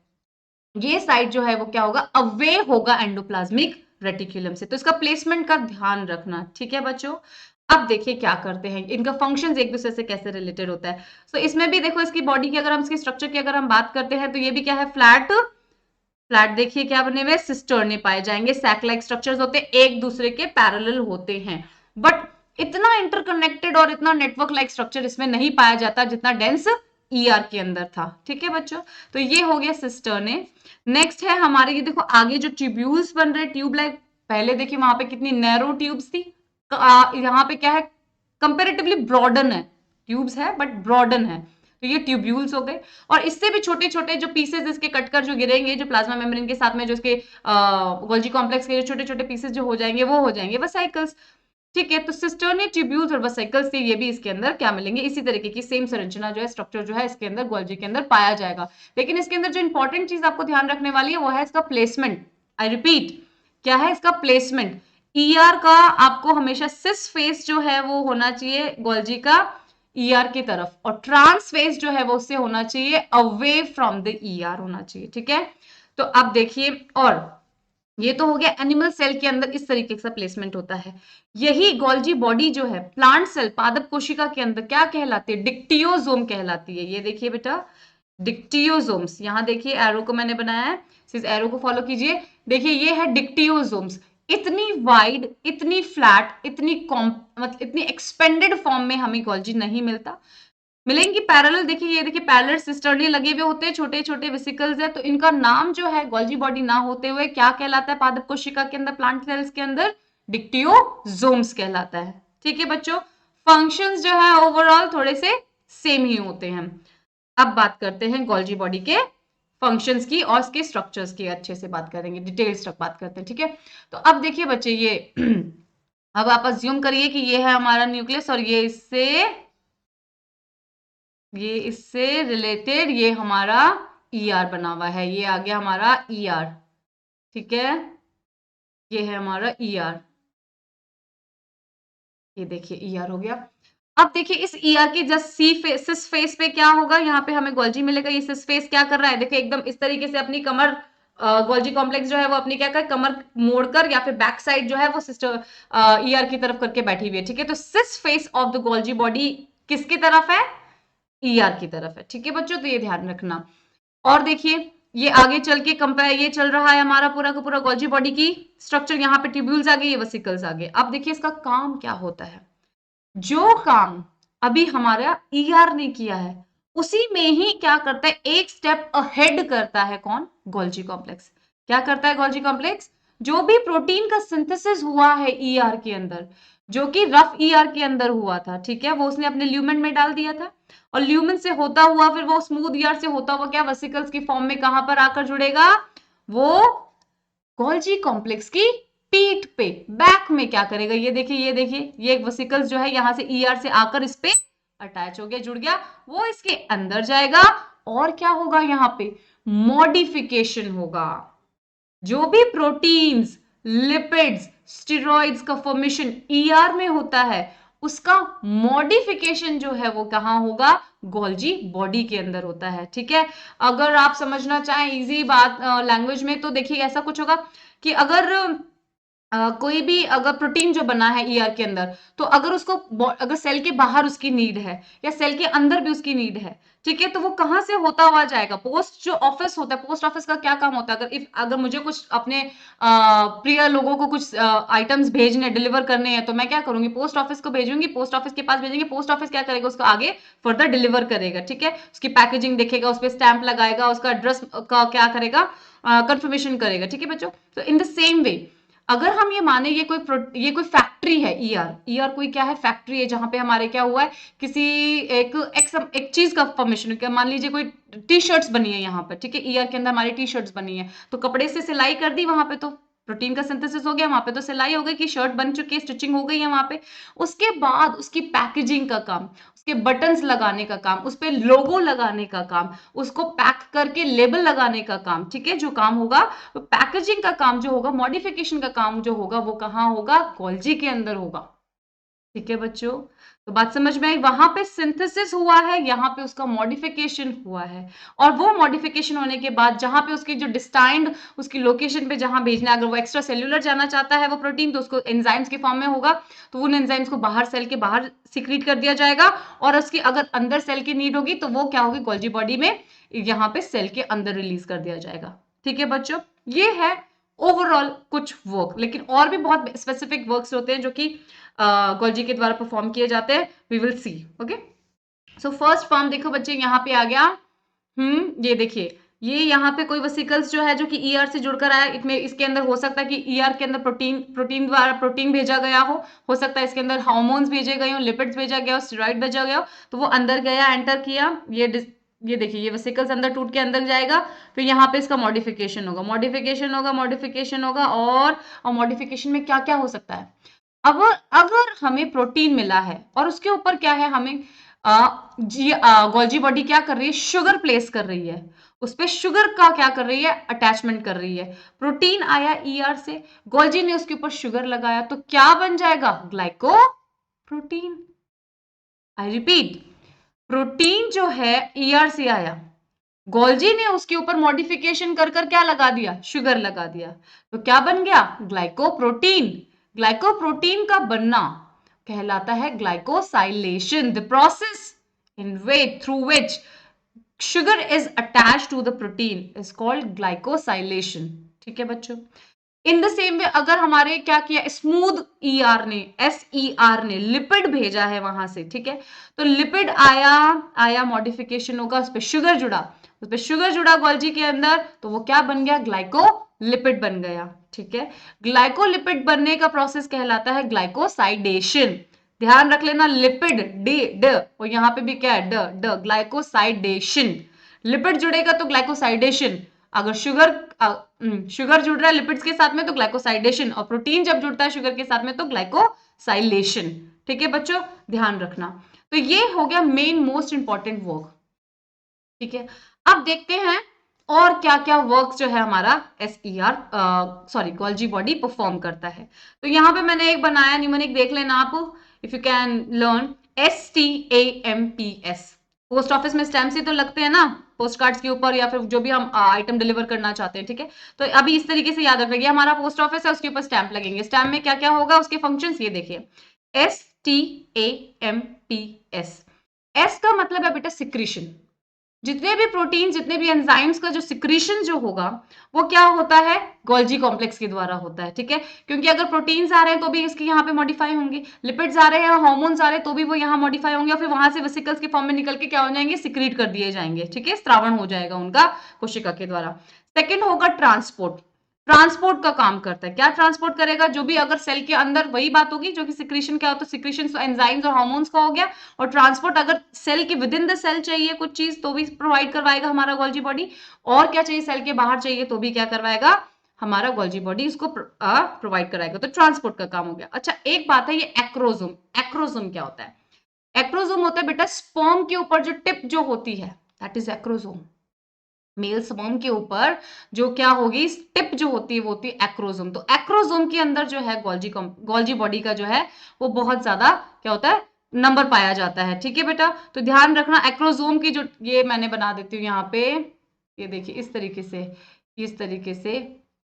S1: ये साइड जो है वो क्या होगा, अवे होगा एंडोप्लाज्मिक रेटिकुलम से। तो इसका प्लेसमेंट का ध्यान रखना। ठीक है बच्चों, अब देखिए क्या करते हैं, इनका फंक्शंस एक दूसरे से कैसे रिलेटेड होता है। तो इसमें भी देखो, इसकी बॉडी की अगर हम इसके स्ट्रक्चर की अगर हम बात करते हैं, तो ये भी क्या है, फ्लैट देखिए क्या बने हुए, सिस्टर्ने पाए जाएंगे, सैक लाइक स्ट्रक्चर्स होते हैं, एक दूसरे के पैरेलल होते हैं। बट इतना इंटरकनेक्टेड और इतना नेटवर्क लाइक स्ट्रक्चर इसमें नहीं पाया जाता जितना डेंस ईआर के अंदर था। ठीक है बच्चों, तो ये हो गया सिस्टर्ने। नेक्स्ट है हमारे, ये देखो आगे जो ट्यूब्यूल्स बन रहे, ट्यूब लाइक, पहले देखिए वहां पे कितनी नैरो ट्यूब्स थी, यहाँ पे क्या है, कंपेरेटिवली ब्रॉडन है, ट्यूब्स है बट ब्रॉडन है, तो ये ट्यूब्यूल्स हो गए। और इससे भी छोटे छोटे जो पीसेस इसके कटकर जो गिरेंगे, जो प्लाज्मा मेम्ब्रेन के साथ में जो इसके गोल्जी कॉम्प्लेक्स के जो छोटे छोटे पीसेस जो हो जाएंगे वो हो जाएंगे वेसिकल्स। ठीक है, तो सिस्टर्नी ट्यूब्यूल्स और वेसिकल्स से ये भी इसके अंदर क्या मिलेंगे, इसी तरीके की सेम संरचना जो है, स्ट्रक्चर जो है इसके अंदर गोल्जी के अंदर पाया जाएगा। लेकिन इसके अंदर जो इंपॉर्टेंट चीज आपको ध्यान रखने वाली है वो है इसका प्लेसमेंट। आई रिपीट, क्या है इसका प्लेसमेंट। ईआर का आपको हमेशा सिस फेस जो है वो होना चाहिए गोल्जी का ईआर की तरफ, और ट्रांस फेस जो है वो उससे होना चाहिए अवे फ्रॉम द ईआर होना चाहिए। ठीक है, तो अब देखिए, और ये तो हो गया एनिमल सेल के अंदर इस तरीके का प्लेसमेंट होता है। यही गोल्जी बॉडी जो है प्लांट सेल पादप कोशिका के अंदर क्या कहलाती है, डिक्टियोजोम कहलाती है। ये देखिए बेटा, डिक्टियोजोम्स, यहां देखिए एरो को मैंने बनाया है, इस एरो को फॉलो कीजिए। देखिए ये है डिक्टियोजोम्स, इतनी वाइड, इतनी फ्लैट, इतनी मतलब इतनी एक्सपेंडेड फॉर्म में हमें गोल्जी नहीं मिलता, मिलेंगी पैरेलल। देखिए ये देखिए पैरेलल सिस्टर्नी लगे हुए होते हैं, छोटे छोटे वेसिकल्स है, तो इनका नाम जो है गोल्जी बॉडी ना होते हुए क्या कहलाता है पादप कोशिका के अंदर, प्लांट सेल्स के अंदर, डिक्टियोजोम्स कहलाता है। ठीक है बच्चों, फंक्शंस जो है ओवरऑल थोड़े से सेम ही होते हैं। अब बात करते हैं गोल्जी बॉडी के फंक्शंस की और इसके स्ट्रक्चर्स की, अच्छे से बात करेंगे, डिटेल्स तक बात करते हैं। ठीक है, तो अब देखिए बच्चे ये अब आप अज्यूम करिए कि ये है हमारा न्यूक्लियस और ये इससे रिलेटेड ये हमारा ईआर बना हुआ है, ये आ गया हमारा ईआर। ठीक है, ये है हमारा ईआर, ये देखिए ईआर हो गया। अब देखिए इस ईआर की जस्ट सिस फेस पे क्या होगा, यहाँ पे हमें गोल्जी मिलेगा। ये सिस फेस क्या कर रहा है, देखिए एकदम इस तरीके से अपनी कमर, गोल्जी कॉम्प्लेक्स जो है वो अपनी क्या कर, कमर मोड़कर या फिर बैक साइड जो है वो सिस्टर ईआर की तरफ करके बैठी हुई है। ठीक है, तो cis face of the Golgi body किसकी तरफ है, ईआर की तरफ है। ठीक है बच्चों, तो ये ध्यान रखना। और देखिए ये आगे चल के कंपेयर, ये चल रहा है हमारा पूरा का पूरा गोल्जी बॉडी की स्ट्रक्चर, यहाँ पे ट्यूब्यूल्स आ गए, ये वेसिकल्स आ गए। अब देखिए इसका काम क्या होता है, जो काम अभी हमारा ईआर ने किया है उसी में ही क्या करता है, एक स्टेप अहेड करता है कौन, गोल्जी कॉम्प्लेक्स। क्या करता है गोल्जी कॉम्प्लेक्स, जो भी प्रोटीन का सिंथेसिस हुआ है ईआर के अंदर, जो कि रफ ईआर के अंदर हुआ था, ठीक है, वो उसने अपने ल्यूमेन में डाल दिया था, और ल्यूमेन से होता हुआ फिर वो स्मूथ ईआर से होता हुआ क्या वेसिकल्स की फॉर्म में कहां पर आकर जुड़ेगा, वो गोल्जी कॉम्प्लेक्स की पीठ पे, बैक में क्या करेगा, ये देखिए ये देखिए, ये एक वेसिकल्स जो है यहां से ईआर से आकर इस पे अटैच हो गया, जुड़ गया, वो इसके अंदर जाएगा, और क्या होगा यहाँ पे, मॉडिफिकेशन होगा। जो भी प्रोटीन्स, लिपिड्स, स्टेरॉइड्स का फॉर्मेशन ईआर में होता है, उसका मॉडिफिकेशन जो है वो कहां होगा, गोल्जी बॉडी के अंदर होता है। ठीक है, अगर आप समझना चाहें इजी बात लैंग्वेज में, तो देखिए ऐसा कुछ होगा कि अगर कोई भी अगर प्रोटीन जो बना है ईआर के अंदर, तो अगर उसको, अगर सेल के बाहर उसकी नीड है या सेल के अंदर भी उसकी नीड है, ठीक है, तो वो कहां से होता हुआ जाएगा, पोस्ट जो ऑफिस होता है, पोस्ट ऑफिस का क्या काम होता है, अगर मुझे कुछ अपने प्रिय लोगों को कुछ आइटम्स भेजने, डिलीवर करने हैं, तो मैं क्या करूंगी, पोस्ट ऑफिस को भेजूंगी, पोस्ट ऑफिस के पास भेजेंगे, पोस्ट ऑफिस क्या करेगा, उसको आगे फर्दर डिलीवर करेगा। ठीक है, उसकी पैकेजिंग देखेगा, उस पर स्टैंप लगाएगा, उसका एड्रेस का क्या करेगा, कंफर्मेशन करेगा। ठीक है बच्चों, तो इन द सेम वे अगर हम ये माने ये कोई फैक्ट्री है, ईआर कोई क्या है, फैक्ट्री है, जहां पे हमारे क्या हुआ है, किसी एक चीज का फॉर्मेशन, मान लीजिए कोई टी शर्ट्स बनी है यहाँ पर, ठीक है, ईआर के अंदर हमारी टी शर्ट्स बनी है, तो कपड़े से सिलाई कर दी, वहां पे तो प्रोटीन का सिंथेसिस हो गया, वहां पे तो सिलाई हो गई कि शर्ट बन चुकी है, स्टिचिंग हो गई है वहां पे। उसके बाद उसकी पैकेजिंग का काम, उसके बटन्स लगाने का काम, उस पर लोगो लगाने का काम, उसको पैक करके लेबल लगाने का काम, ठीक है, जो काम होगा, तो पैकेजिंग का काम जो होगा, मॉडिफिकेशन का काम जो होगा, वो कहाँ होगा, गोल्जी के अंदर होगा। ठीक है बच्चों, तो बात समझ में आई, वहां पे सिंथेसिस हुआ है, यहाँ पे उसका मॉडिफिकेशन हुआ है, और वो मॉडिफिकेशन होने के बाद जहां पे उसकी जो डिस्टाइंड उसकी लोकेशन पे जहां भेजना है, अगर वो एक्स्ट्रा सेल्यूलर जाना चाहता है वो प्रोटीन, तो उसको एंजाइम्स के फॉर्म में होगा, तो उन एंजाइम्स को बाहर सेल के बाहर सिक्रीट कर दिया जाएगा, और उसकी अगर अंदर सेल की नीड होगी तो वो क्या होगी, गोल्जी बॉडी में यहाँ पे सेल के अंदर रिलीज कर दिया जाएगा। ठीक है बच्चों, ये है ओवरऑल कुछ वर्क, लेकिन और भी बहुत स्पेसिफिक वर्क्स होते हैं जो कि गोल्जी के द्वारा परफॉर्म किए जाते हैं, we will see. Okay, so first form देखो बच्चे यहाँ पे आ गया। ये देखिए, ये यहाँ पे कोई वेसिकल्स जो है जो कि ईआर से जुड़कर आया, इसमें इसके अंदर हो सकता है कि ईआर के अंदर प्रोटीन द्वारा प्रोटीन भेजा गया हो सकता है इसके अंदर हार्मोन्स भेजे गए हो, लिपिड्स भेजा गया हो, स्टेरॉइड भेजा गया हो, तो वो अंदर गया, एंटर किया। ये देखिए, ये वेसिकल्स अंदर टूट के अंदर जाएगा, फिर यहाँ पे इसका मॉडिफिकेशन होगा, मॉडिफिकेशन होगा और मॉडिफिकेशन में क्या क्या हो सकता है। अब अगर हमें प्रोटीन मिला है और उसके ऊपर क्या है, हमें गोल्जी बॉडी क्या कर रही है, शुगर प्लेस कर रही है, उस पे शुगर का क्या कर रही है, अटैचमेंट कर रही है। प्रोटीन आया ईआर से, गोल्जी ने उसके ऊपर शुगर लगाया, तो क्या बन जाएगा, glyco protein. I repeat, protein जो है ईआर से आया, गोल्जी ने उसके ऊपर मॉडिफिकेशन कर कर क्या लगा दिया, शुगर लगा दिया, तो क्या बन गया, ग्लाइकोप्रोटीन। ग्लाइकोप्रोटीन का बनना कहलाता है glycosylation, the process in way through which sugar is attached to the protein is called glycosylation। ठीक है बच्चों, इन द सेम वे अगर हमारे क्या किया, स्मूथ ईआर ने, एसईआर ने लिपिड भेजा है वहां से, ठीक है, तो लिपिड आया मॉडिफिकेशन होगा, उस पर शुगर जुड़ा, गोल्जी के अंदर, तो वो क्या बन गया, ग्लाइकोलिपिड बन गया। ठीक है, ग्लाइकोलिपिड बनने का प्रोसेस कहलाता है ग्लाइकोसाइडेशन। ध्यान रख लेना, लिपिड डी ड, और यहां पे भी क्या है, ड ड, ग्लाइकोसाइडेशन। लिपिड जुड़ेगा तो ग्लाइकोसाइडेशन, अगर शुगर जुड़ रहा है लिपिड्स के साथ में तो ग्लाइकोसाइडेशन, और प्रोटीन जब जुड़ता है शुगर के साथ में तो ग्लाइकोसाइलेशन। ठीक है बच्चों, ध्यान रखना। तो ये हो गया मेन मोस्ट इंपॉर्टेंट वर्क। ठीक है, अब देखते हैं और क्या क्या वर्क जो है हमारा गोल्जी बॉडी परफॉर्म करता है। तो यहाँ पे मैंने एक बनाया, न्यूमेरिक देख लेना आप, if you can learn, STAMPS। Post office में स्टैम्प से तो लगते हैं ना, पोस्ट कार्ड्स के ऊपर, या फिर जो भी हम आइटम डिलीवर करना चाहते हैं। ठीक है, तो अभी इस तरीके से याद रखिए, हमारा पोस्ट ऑफिस है, उसके ऊपर स्टैम्प लगेंगे। स्टैम्प में क्या क्या होगा, उसके फंक्शंस ये देखिए, STAMPS। एस का मतलब है बेटा सिक्रीशन, जितने भी प्रोटीन, जितने भी एंजाइम्स का जो सिक्रीशन जो होगा वो क्या होता है, गोल्जी कॉम्प्लेक्स के द्वारा होता है। ठीक है, क्योंकि अगर प्रोटीन्स आ रहे हैं तो भी इसके यहाँ पे मॉडिफाई होंगे, लिपिड्स आ रहे हैं, हार्मोन्स आ रहे हैं तो भी वो यहाँ मॉडिफाई होंगे, और फिर वहां से वेसिकल्स के फॉर्म में निकल के क्या हो जाएंगे, सिक्रीट कर दिए जाएंगे। ठीक है, स्त्रावण हो जाएगा उनका कोशिका के द्वारा। सेकेंड होगा ट्रांसपोर्ट, ट्रांसपोर्ट का काम करता है। क्या ट्रांसपोर्ट करेगा, जो भी अगर सेल के अंदर, वही बात होगी जो कि सिक्रीशन क्या होता है, सिक्रीशन एंजाइम्स और हार्मोन्स का हो गया, और ट्रांसपोर्ट अगर सेल के विद इन द सेल चाहिए कुछ चीज तो भी प्रोवाइड करवाएगा हमारा गोल्जी बॉडी, और क्या चाहिए सेल के बाहर चाहिए तो भी क्या करवाएगा हमारा गोल्जी बॉडी, इसको प्रोवाइड कराएगा। तो ट्रांसपोर्ट का काम हो गया। अच्छा, एक बात है, ये एक्रोसोम, एक्रोसोम क्या होता है, एक्रोसोम होता है बेटा स्पर्म के ऊपर जो टिप जो होती है, that is acrosome. Mail sperm के ऊपर जो क्या होगी, टिप जो होती है वो होती है एक्रोसोम। तो एक्रोसोम के अंदर जो है गोल्जी बॉडी का जो है वो बहुत ज्यादा क्या होता है, नंबर पाया जाता है। ठीक है बेटा, तो ध्यान रखना एक्रोसोम की जो, ये मैंने बना देती हूँ यहाँ पे, ये देखिए इस तरीके से, इस तरीके से,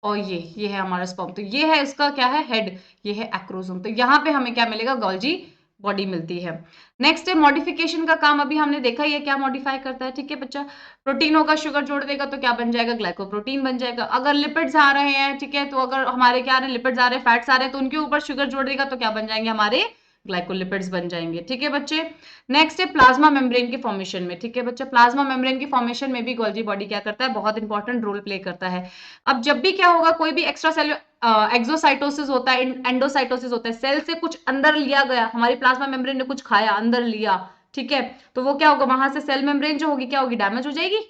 S1: और ये है हमारा स्पर्म, तो ये है इसका क्या है, हेड, ये है एक्रोसोम। तो यहाँ पे हमें क्या मिलेगा, गोल्जी बॉडी मिलती है। नेक्स्ट है मॉडिफिकेशन का काम, अभी हमने देखा ये क्या मॉडिफाई करता है। ठीक है बच्चा, प्रोटीन होगा, शुगर जोड़ देगा तो क्या बन जाएगा, ग्लाइकोप्रोटीन बन जाएगा। अगर लिपिड्स आ रहे हैं, ठीक है, तो अगर हमारे क्या आ रहे हैं, लिपिड्स आ रहे हैं, फैट्स आ रहे हैं, तो उनके ऊपर शुगर जोड़ देगा तो क्या बन जाएंगे, हमारे ग्लाइकोलिपिड्स बन जाएंगे। ठीक है बच्चे, नेक्स्ट है प्लाज्मा मेम्ब्रेन के फॉर्मेशन में। ठीक है बच्चा, प्लाज्मा मेम्ब्रेन की फॉर्मेशन में भी गोल्जी बॉडी क्या करता है, बहुत इंपॉर्टेंट रोल प्ले करता है। अब जब भी क्या होगा, कोई भी एक्स्ट्रा सेलुलर एक्सोसाइटोसिस होता है, एंडोसाइटोसिस होता है, सेल से कुछ अंदर लिया गया, हमारी प्लाज्मा मेम्ब्रेन ने कुछ खाया, अंदर लिया, ठीक है, तो वो क्या होगा, वहां से सेल मेम्ब्रेन जो होगी क्या होगी, डैमेज हो जाएगी।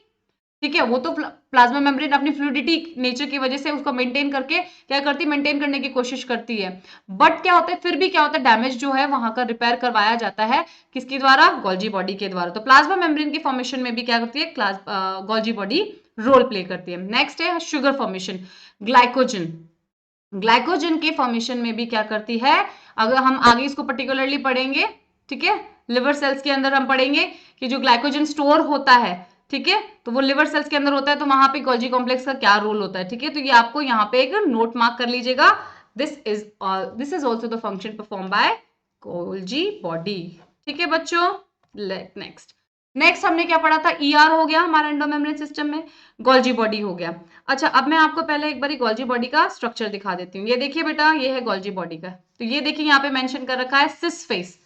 S1: ठीक है, वो तो प्लाज्मा मेम्ब्रेन अपनी फ्लूइडिटी नेचर की वजह से उसको मेंटेन करके क्या करती है, मेंटेन करने की कोशिश करती है, बट क्या होता है, फिर भी क्या होता है, डैमेज जो है वहां का रिपेयर करवाया जाता है, किसके द्वारा, गोल्जी बॉडी के द्वारा। तो प्लाज्मा मेम्ब्रेन की फॉर्मेशन में भी क्या करती है, गोल्जी बॉडी रोल प्ले करती है। नेक्स्ट है शुगर फॉर्मेशन, ग्लाइकोजन, ग्लाइकोजन के फॉर्मेशन में भी क्या करती है, अगर हम आगे इसको पर्टिकुलरली पढ़ेंगे, ठीक है, लिवर सेल्स के अंदर हम पढ़ेंगे कि जो ग्लाइकोजन स्टोर होता है, ठीक है, तो वो लिवर सेल्स के अंदर होता है, तो वहां पे गोल्जी कॉम्प्लेक्स का क्या रोल होता है। ठीक है, तो ये आपको यहाँ पे एक नोट मार्क कर लीजिएगा, this is also the function perform by Golgi body. ठीक है बच्चों, नेक्स्ट नेक्स्ट हमने क्या पढ़ा था, ईआर हो गया हमारा एंडोमेम्ब्रेन सिस्टम में, गोल्जी बॉडी हो गया। अच्छा, अब मैं आपको पहले एक बारी गोल्जी बॉडी का स्ट्रक्चर दिखा देती हूँ। ये देखिए बेटा, ये है गोल्जी बॉडी का। तो ये देखिए यहाँ पे मेंशन कर रखा है सिस फेस,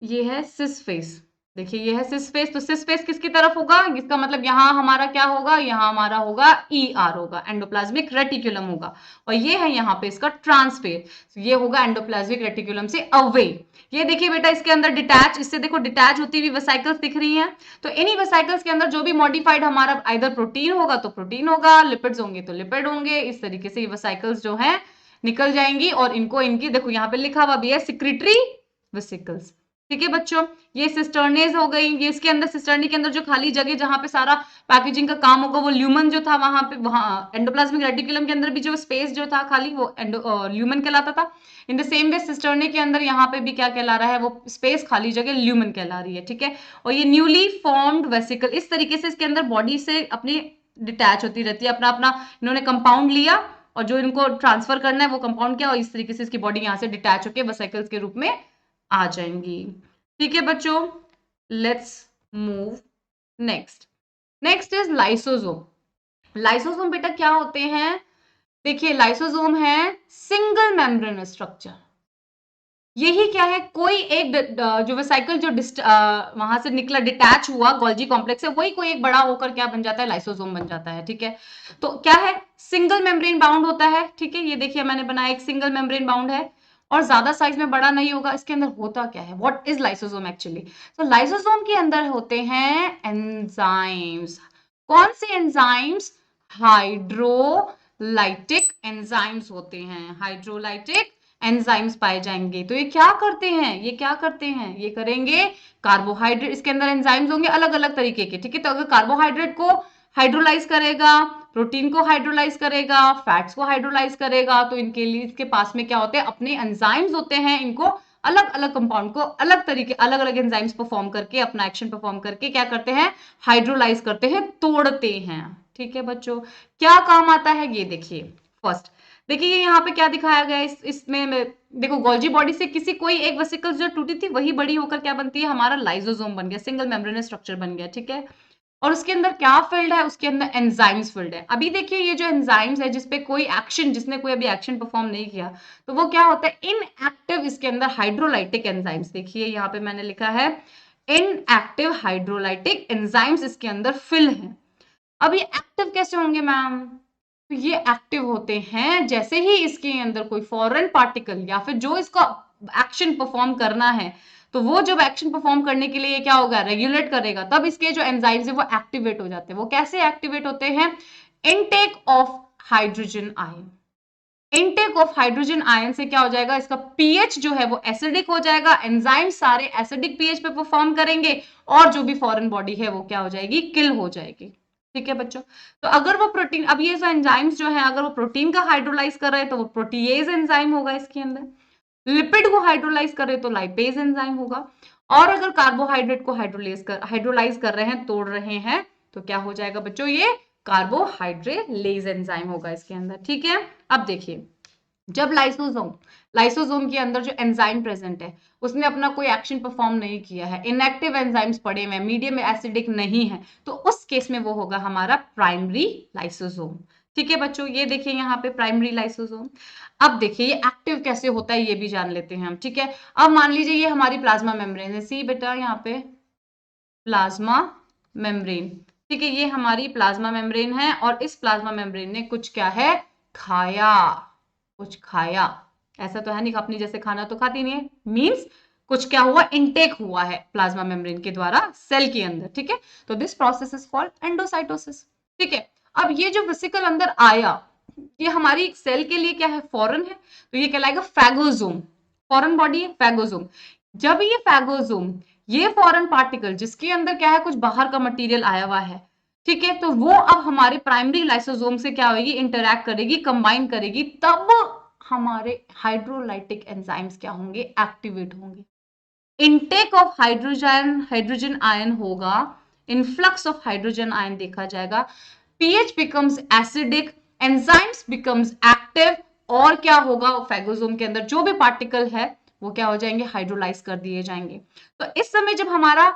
S1: ये है सिस फेस। देखिए ये है सिस फेस, तो सिस फेस किसकी तरफ होगा, इसका मतलब यहाँ हमारा क्या होगा, यहाँ हमारा होगा ईआर होगा, एंडोप्लाज्मिक रेटिकुलम होगा। और ये है यहाँ पे इसका ट्रांसफेस, ये होगा एंडोप्लाज्मिक रेटिकुलम से अवे। ये देखिए बेटा, इसके अंदर डिटैच, इससे देखो डिटैच होती हुई वेसाइकल्स दिख रही हैं। तो इन्हीं वेसाइकल्स के अंदर जो भी मॉडिफाइड हमारा आइदर प्रोटीन होगा तो प्रोटीन होगा, लिपिड्स होंगे तो लिपिड होंगे। इस तरीके से ये वेसाइकल्स जो है निकल जाएंगी, और इनको इनकी देखो यहाँ पे लिखा हुआ भी है सिक्रिटरी वेसिकल्स। ठीक है बच्चों, ये सिस्टर्नेज हो गई। ये इसके अंदर सिस्टर्नी के अंदर जो खाली जगह जहां पे सारा पैकेजिंग का काम होगा वो ल्यूमन जो था वहां पे, वहां एंडोप्लाज्मिक रेटिकुलम के अंदर भी जो स्पेस जो था खाली वो ल्यूमन कहलाता था। In the same way cisternae के अंदर यहाँ पे भी क्या कहला रहा है, वो स्पेस खाली जगह ल्यूमन कहला रही है। ठीक है, और ये न्यूली फॉर्म्ड वेसिकल इस तरीके से इसके अंदर बॉडी से अपनी डिटैच होती रहती है, अपना अपना इन्होंने कंपाउंड लिया और जो इनको ट्रांसफर करना है वो कंपाउंड किया, और इस तरीके से इसकी बॉडी यहाँ से डिटैच होकर वेसिकल्स के रूप में आ जाएंगी। ठीक है बच्चों, let's move next. Next is lysosome. Lysosome बेटा क्या होते हैं, देखिए लाइसोसोम है सिंगल मेम्ब्रेन स्ट्रक्चर। यही क्या है, कोई एक जो वेसिकल जो वहां से निकला डिटैच हुआ गोल्जी कॉम्प्लेक्स से, वही कोई एक बड़ा होकर क्या बन जाता है, लाइसोसोम बन जाता है। ठीक है, तो क्या है, सिंगल मेम्ब्रेन बाउंड होता है। ठीक है, ये देखिए मैंने बनाया एक सिंगल मेम्ब्रेन बाउंड है और ज्यादा साइज में बड़ा नहीं होगा। इसके अंदर होता क्या है, व्हाट इज लाइसोसोम एक्चुअली। तो लाइसोसोम के अंदर होते हैं एंजाइम्स। कौन से एंजाइम्स, हाइड्रोलाइटिक एंजाइम्स होते हैं, हाइड्रोलाइटिक एंजाइम्स पाए जाएंगे। तो ये क्या करते हैं, ये क्या करते हैं, ये करेंगे कार्बोहाइड्रेट, इसके अंदर एंजाइम्स होंगे अलग अलग तरीके के। ठीक है, तो अगर कार्बोहाइड्रेट को हाइड्रोलाइज करेगा, प्रोटीन को हाइड्रोलाइज करेगा, फैट्स को हाइड्रोलाइज करेगा, तो इनके लिए इसके पास में क्या होते हैं, अपने एंजाइम्स होते हैं। इनको अलग अलग कंपाउंड को अलग तरीके, अलग अलग एंजाइम्स परफॉर्म करके, अपना एक्शन परफॉर्म करके क्या करते हैं, हाइड्रोलाइज करते हैं, तोड़ते हैं। ठीक है बच्चों, क्या काम आता है ये देखिए। फर्स्ट देखिए यहाँ पे क्या दिखाया गया है, इसमें देखो गोल्जी बॉडी से किसी कोई एक वेसिकल जो टूटी थी वही बड़ी होकर क्या बनती है, हमारा लाइसोसोम बन गया, सिंगल मेम्ब्रेनस स्ट्रक्चर बन गया। ठीक है, और उसके अंदर क्या फील्ड है, उसके अंदर एंजाइम्स फील्ड है। अभी देखिए ये जो एंजाइम्स है जिसपे कोई एक्शन, जिसने कोई अभी एक्शन परफॉर्म नहीं किया, तो वो क्या होता है, इनएक्टिव, इसके अंदर हाइड्रोलाइटिक एंजाइम्स। देखिए यहाँ पे मैंने लिखा है इनएक्टिव हाइड्रोलाइटिक एंजाइम्स इसके अंदर फिल है। अब ये एक्टिव कैसे होंगे मैम, तो ये एक्टिव होते हैं जैसे ही इसके अंदर कोई फॉरेन पार्टिकल या फिर जो इसका एक्शन परफॉर्म करना है, तो वो जब एक्शन परफॉर्म करने के लिए क्या होगा, रेगुलेट करेगा, तब इसके जो एंजाइम्स है वो एक्टिवेट हो जाते हैं। वो कैसे एक्टिवेट होते हैं, intake of hydrogen ion. Intake of hydrogen ion से क्या हो जाएगा, इसका पीएच जो है वो एसिडिक हो जाएगा, एंजाइम सारे एसिडिक पीएच पे परफॉर्म करेंगे, और जो भी फॉरेन बॉडी है वो क्या हो जाएगी, किल हो जाएगी। ठीक है बच्चों, तो अगर वो प्रोटीन, अब ये जो एंजाइम्स जो है अगर वो प्रोटीन का हाइड्रोलाइज कर रहे हैं तो वो प्रोटीएज एंजाइम होगा इसके अंदर, लिपिड को हाइड्रोलाइज कर रहे हैं तो लाइपेज एंजाइम होगा, और अगर कार्बोहाइड्रेट को हाइड्रोलाइज कर रहे हैं, तोड़ रहे हैं, तो क्या हो जाएगा बच्चों, ये कार्बोहाइड्रेलेज एंजाइम होगा इसके अंदर। ठीक है, अब देखिए जब लाइसोसोम के अंदर जो एंजाइम प्रेजेंट है उसने अपना कोई एक्शन परफॉर्म नहीं किया है, इनएक्टिव एंजाइम्स पड़े हुए हैं, मीडियम एसिडिक नहीं है, तो उस केस में वो होगा हमारा प्राइमरी लाइसोसोम। ठीक है बच्चों, ये देखिए यहाँ पे प्राइमरी लाइसोसोम। अब देखिए ये एक्टिव कैसे होता है ये भी जान लेते हैं हम। ठीक है, अब मान लीजिए ये हमारी प्लाज्मा मेम्ब्रेन है, सी बेटा यहाँ पे प्लाज्मा मेम्ब्रेन। ठीक है, ये हमारी प्लाज्मा मेम्ब्रेन है, और इस प्लाज्मा मेम्ब्रेन ने कुछ क्या है, खाया, कुछ खाया। ऐसा तो है नहीं अपनी जैसे खाना तो खाती नहीं है, मींस कुछ क्या हुआ, इनटेक हुआ है प्लाज्मा मेम्ब्रेन के द्वारा सेल के अंदर। ठीक है, तो this process is called endocytosis. ठीक है, अब ये जो वेसिकल अंदर आया, ये हमारी सेल के लिए क्या है, फॉरेन है, तो ये कहलाएगा फैगोसोम। फॉरेन बॉडी है, फैगोसोम। जब ये फैगोसोम, ये फॉरेन पार्टिकल जिसके अंदर क्या है, कुछ बाहर का मटेरियल आया हुआ है, ठीक है, तो वो अब हमारे प्राइमरी लाइसोसोम से क्या होगी, इंटरैक्ट करेगी, कंबाइन करेगी, तब हमारे हाइड्रोलाइटिक एंजाइम्स क्या होंगे, एक्टिवेट होंगे। इनटेक ऑफ हाइड्रोजन आयन होगा, इनफ्लक्स ऑफ हाइड्रोजन आयन देखा जाएगा, pH becomes acidic, enzymes becomes active, और क्या होगा, फैगोसोम के अंदर जो भी पार्टिकल है वो क्या हो जाएंगे, हाइड्रोलाइज कर दिए जाएंगे। तो इस समय जब हमारा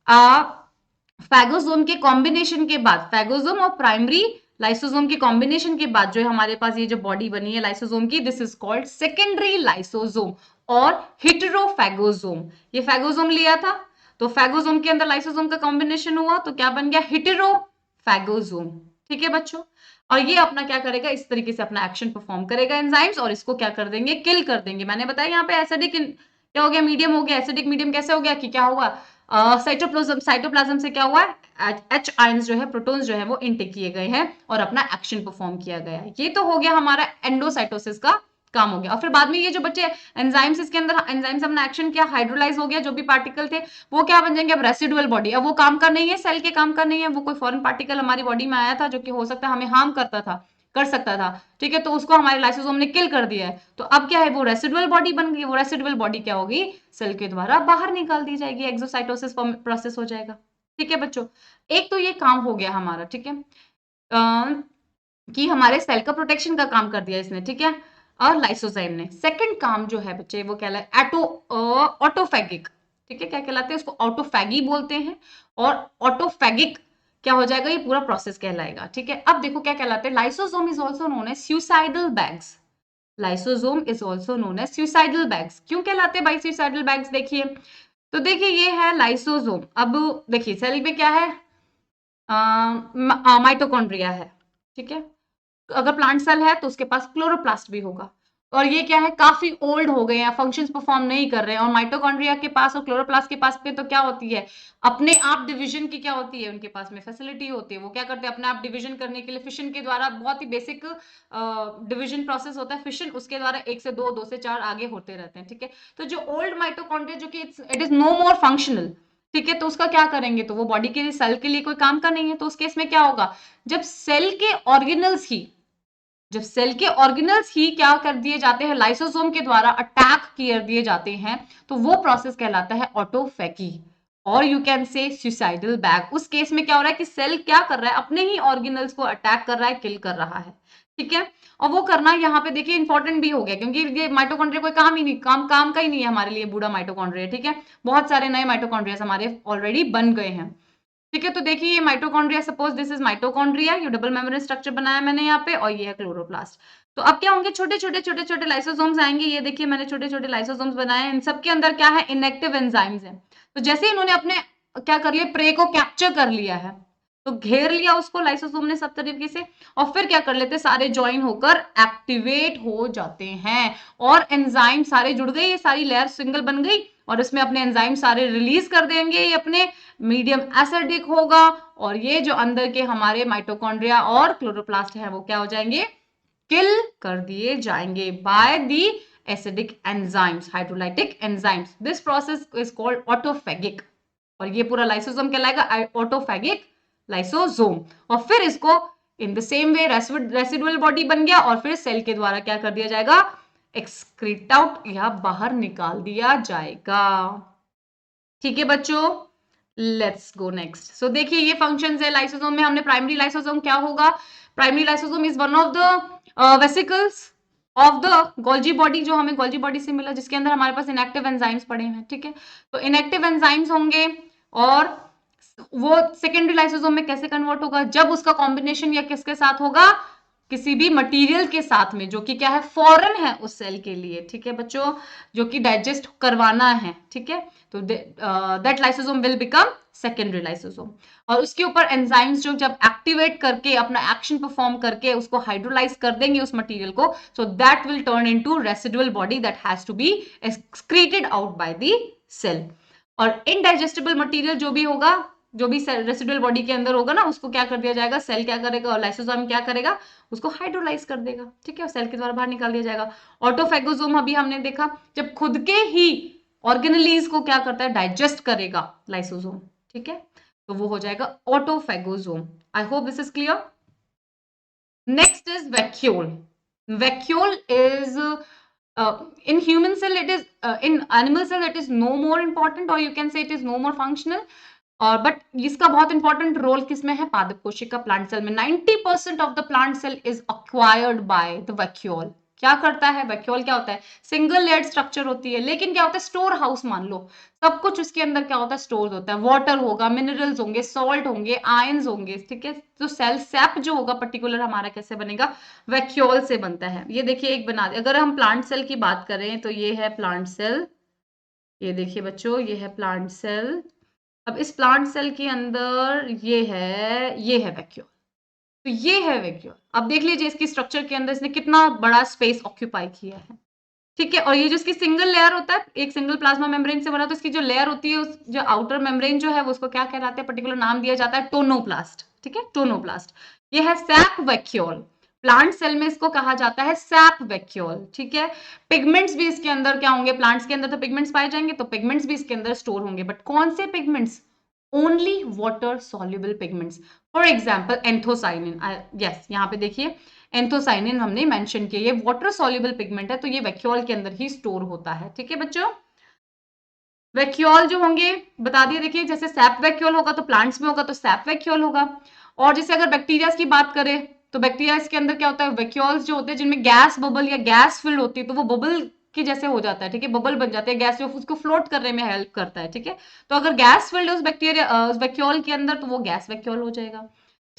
S1: फैगोसोम के कॉम्बिनेशन के बाद, फैगोसोम और प्राइमरी लाइसोसोम के कॉम्बिनेशन के बाद जो हमारे पास ये जो बॉडी बनी है लाइसोसोम की, this is called secondary lysosome और हेटेरोफैगोसोम। ये फैगोसोम लिया था तो फैगोसोम के अंदर लाइसोसोम का कॉम्बिनेशन हुआ तो क्या बन गया, हेटेरोफैगोसोम। ठीक है बच्चों, और ये अपना क्या करेगा, इस तरीके से अपना एक्शन परफॉर्म करेगा एंजाइम्स, और इसको क्या कर देंगे, किल कर देंगे। मैंने बताया यहाँ पे एसिडिक क्या हो गया, मीडियम हो गया। एसिडिक मीडियम कैसे हो गया कि क्या हुआ, साइटोप्लाज्म से क्या हुआ, एच आयंस जो है, प्रोटॉन्स जो है वो इनटेक किए गए हैं और अपना एक्शन परफॉर्म किया गया है। ये तो हो गया हमारा एंडोसाइटोसिस का काम हो गया। और फिर बाद में ये जो बच्चे एंजाइम्स, इसके अंदर एंजाइम्स अपना एक्शन किया, हाइड्रोलाइज हो गया, जो भी पार्टिकल थे वो क्या बन जाएंगे, अब रेसिडुअल बॉडी। अब वो काम का नहीं है, सेल के काम का नहीं है, वो कोई फॉरेन पार्टिकल हमारी बॉडी में आया था जो कि हो सकता है हमें हार्म करता था, कर सकता था। ठीक है, तो उसको हमारे लाइसोसोम ने किल कर दिया है। तो अब क्या है, वो रेसिडुअल बॉडी बन गई। वो रेसिडुअल बॉडी क्या होगी, सेल के द्वारा बाहर निकाल दी जाएगी, एक्सोसाइटोसिस प्रोसेस हो जाएगा। ठीक है बच्चों, एक तो ये काम हो गया हमारा। ठीक है, कि हमारे सेल का प्रोटेक्शन का काम कर दिया इसने। ठीक है, और लाइसोजाइम ने। सेकंड काम जो है बच्चे वो कहलाए ऑटोफैगिक। ठीक है, क्या कहलाते हैं, उसको ऑटोफैगी बोलते हैं। और ऑटोफैगिक क्या हो जाएगा, ये पूरा प्रोसेस कहलाएगा। ठीक है, अब देखो क्या कहलाते हैं, lysosome is also known as suicidal bags. Lysosome is also known as suicidal bags. क्यों कहलाते हैं भाई सुसाइडल बैग्स, देखिए तो देखिए ये है लाइसोसोम। अब देखिए सेल में क्या है, माइटोकॉन्ड्रिया है। ठीक है, अगर प्लांट सेल है तो उसके पास क्लोरोप्लास्ट भी होगा। और ये क्या है, काफी ओल्ड हो गए हैं, फंक्शंस परफॉर्म नहीं कर रहे हैं। और माइटोकॉन्ड्रिया के पास और क्लोरोप्लास्ट के पास पे तो क्या होती है, अपने आप डिवीजन की क्या होती है, उनके पास में फैसिलिटी होती है। वो क्या करते हैं, अपने आप डिवीजन करने के लिए फिशन के द्वारा, बहुत ही बेसिक डिवीजन प्रोसेस होता है फिशन, उसके द्वारा 1 से 2, 2 से 4 आगे होते रहते हैं। ठीक है, तो जो ओल्ड माइटोकॉन्ड्रिया जो कि it is no more functional, ठीक है, तो उसका क्या करेंगे, तो वो बॉडी के लिए, सेल के लिए कोई काम का नहीं है। तो उस केस में क्या होगा, जब सेल के ऑर्गेनल्स ही जब सेल के ऑर्गेनल्स ही क्या कर दिए जाते हैं, लाइसोसोम के द्वारा अटैक कर दिए जाते हैं, तो वो प्रोसेस कहलाता है ऑटोफैगी, और you can say suicidal bag. उस केस में क्या हो रहा है कि सेल क्या कर रहा है, अपने ही ऑर्गेनल्स को अटैक कर रहा है, किल कर रहा है। ठीक है, और वो करना यहाँ पे देखिए इंपॉर्टेंट भी हो गया, क्योंकि ये माइटोकॉन्ड्रिया कोई काम ही नहीं, काम का ही नहीं है हमारे लिए बूढ़ा माइटोकॉन्ड्रिया। ठीक है, बहुत सारे नए माइटोकॉन्ड्रिया हमारे ऑलरेडी बन गए हैं। ठीक है, तो देखिए ये mitochondria, suppose this is mitochondria, ये डबल मेम्ब्रेन स्ट्रक्चर बनाया मैंने यहाँ पे, और ये है क्लोरोप्लास्ट। तो अब क्या होंगे, छोटे छोटे छोटे छोटे लाइसोसोम्स आएंगे। ये देखिए मैंने छोटे छोटे लाइसोसोम्स बनाए हैं, इन सब के अंदर क्या है, इनएक्टिव एंजाइम्स हैं। तो जैसे इन्होंने अपने क्या कर लिया, प्रे को कैप्चर कर लिया है, तो घेर लिया उसको लाइसोसोम ने सब तरीके से, और फिर क्या कर लेते, सारे ज्वाइन होकर एक्टिवेट हो जाते हैं, और एंजाइम सारे जुड़ गए, ये सारी लेयर सिंगल बन गई, और इसमें अपने एंजाइम सारे रिलीज कर देंगे। ये अपने मीडियम एसिडिक होगा, और ये जो अंदर के हमारे माइटोकॉन्ड्रिया और क्लोरोप्लास्ट है वो क्या हो जाएंगे, किल कर दिए जाएंगे by the acidic enzymes, hydrolytic enzymes. This process is called autophagic, और ये पूरा लाइसोसोम कहलाएगा ऑटोफैगिक लाइसोसोम। और फिर इसको in the same way residual body बन गया, और फिर सेल के द्वारा क्या कर दिया जाएगा, एक्सक्रीट आउट या बाहर निकाल दिया जाएगा। ठीक है बच्चों, लेट्स गो नेक्स्ट। सो देखिए ये फंक्शंस है लाइसोसोम में। हमने प्राइमरी लाइसोसोम क्या होगा, primary lysosome is one of the vesicles of the Golgi body, जो हमें गोल्जी बॉडी से मिला, जिसके अंदर हमारे पास इनएक्टिव एंजाइम्स पड़े हैं। ठीक है, तो इनएक्टिव एंजाइम्स होंगे, और वो सेकेंडरी लाइसोसोम में कैसे कन्वर्ट होगा, जब उसका कॉम्बिनेशन या किसके साथ होगा, किसी भी मटेरियल के साथ में जो कि क्या है, फॉरेन है उस सेल के लिए। ठीक है बच्चों, जो कि डाइजेस्ट करवाना है। ठीक है, तो that lysosome will become secondary lysosome, और उसके ऊपर एंजाइम्स जो जब एक्टिवेट करके अपना एक्शन परफॉर्म करके उसको हाइड्रोलाइज कर देंगे उस मटेरियल को, so that will turn into residual body that has to be excreted out by the cell. और इनडाइजेस्टिबल मटेरियल जो भी होगा, जो भी रेसिडुअल बॉडी के अंदर होगा ना, उसको क्या कर दिया जाएगा, सेल क्या करेगा, और लाइसोसोम क्या करेगा, उसको हाइड्रोलाइज कर देगा। ठीक है, सेल के द्वारा बाहर निकाल दिया जाएगा। ऑटोफैगोसोम अभी हमने देखा, जब खुद के ही ऑर्गेनलीज को क्या करता है, डाइजेस्ट करेगा लाइसोसोम। ठीक है, तो वो हो जाएगा autophagosome. I hope this is clear. Next is vacuole. Vacuole is in human cell it is in animal cell it is no more important, or you can say it is no more functional, और but इसका बहुत important role किसमें है, पादप कोशिका plant cell में। 90% of the plant cell is acquired by the vacuole. क्या करता है वैक्यूल? क्या होता है? सिंगल लेयर्ड स्ट्रक्चर होती है, लेकिन क्या होता है? स्टोर हाउस मान लो, सब कुछ उसके अंदर क्या होता है? स्टोर होता है। वाटर होगा, मिनरल्स होंगे, सॉल्ट होंगे, आयंस होंगे, ठीक है। तो सेल सैप जो होगा पर्टिकुलर हमारा कैसे बनेगा? वैक्यूल से बनता है। ये देखिए एक बना दे, अगर हम प्लांट सेल की बात करें तो ये है प्लांट सेल, ये देखिए बच्चों, ये है प्लांट सेल। अब इस प्लांट सेल के अंदर ये है वैक्यूल। तो ये है वैक्यूल। अब देख लीजिए इसकी स्ट्रक्चर के अंदर इसने कितना बड़ा स्पेस ऑक्यूपाई किया है, ठीक है। और ये जो इसकी सिंगल लेयर होता है, एक सिंगल प्लाज्मा मेम्ब्रेन से बना, तो इसकी जो लेयर होती है, उस जो आउटर मेम्ब्रेन जो है वो उसको क्या कहलाते हैं? पर्टिकुलर नाम दिया जाता है टोनोप्लास्ट, ठीक है, टोनोप्लास्ट। ये है सैप वैक्यूल। प्लांट सेल में इसको कहा जाता है सैप वैक्यूल, ठीक है। पिगमेंट्स भी इसके अंदर क्या होंगे? प्लांट्स के अंदर तो पिगमेंट्स पाए जाएंगे, तो पिगमेंट्स भी इसके अंदर स्टोर होंगे, बट कौन से pigments? Only water soluble pigments. For example anthocyanin, yes, यहाँ पे देखिए एंथोसाइनिन हमने मेंशन किया, ये वाटर सॉल्युबल पिगमेंट है, तो ये वैक्यूल के अंदर ही स्टोर होता है, ठीक है बच्चों। वैक्यूल जो होंगे बता दिए, देखिए जैसे सैप वैक्यूल होगा तो प्लांट्स में होगा तो सैप वैक्यूल होगा। और जैसे अगर बैक्टीरिया की बात करें तो बैक्टीरिया के अंदर क्या होता है? वैक्यूल्स जो होते हैं जिनमें गैस बबल या गैस फिल्ड होती है, तो वो बबल के जैसे हो जाता है, ठीक है, बबल बन जाते हैं, गैस जो उसको फ्लोट करने में हेल्प करता है, ठीक है। तो अगर गैस फिल्ड है उस बैक्टीरिया उस वैक्यूल के अंदर तो वो गैस वैक्यूल हो जाएगा,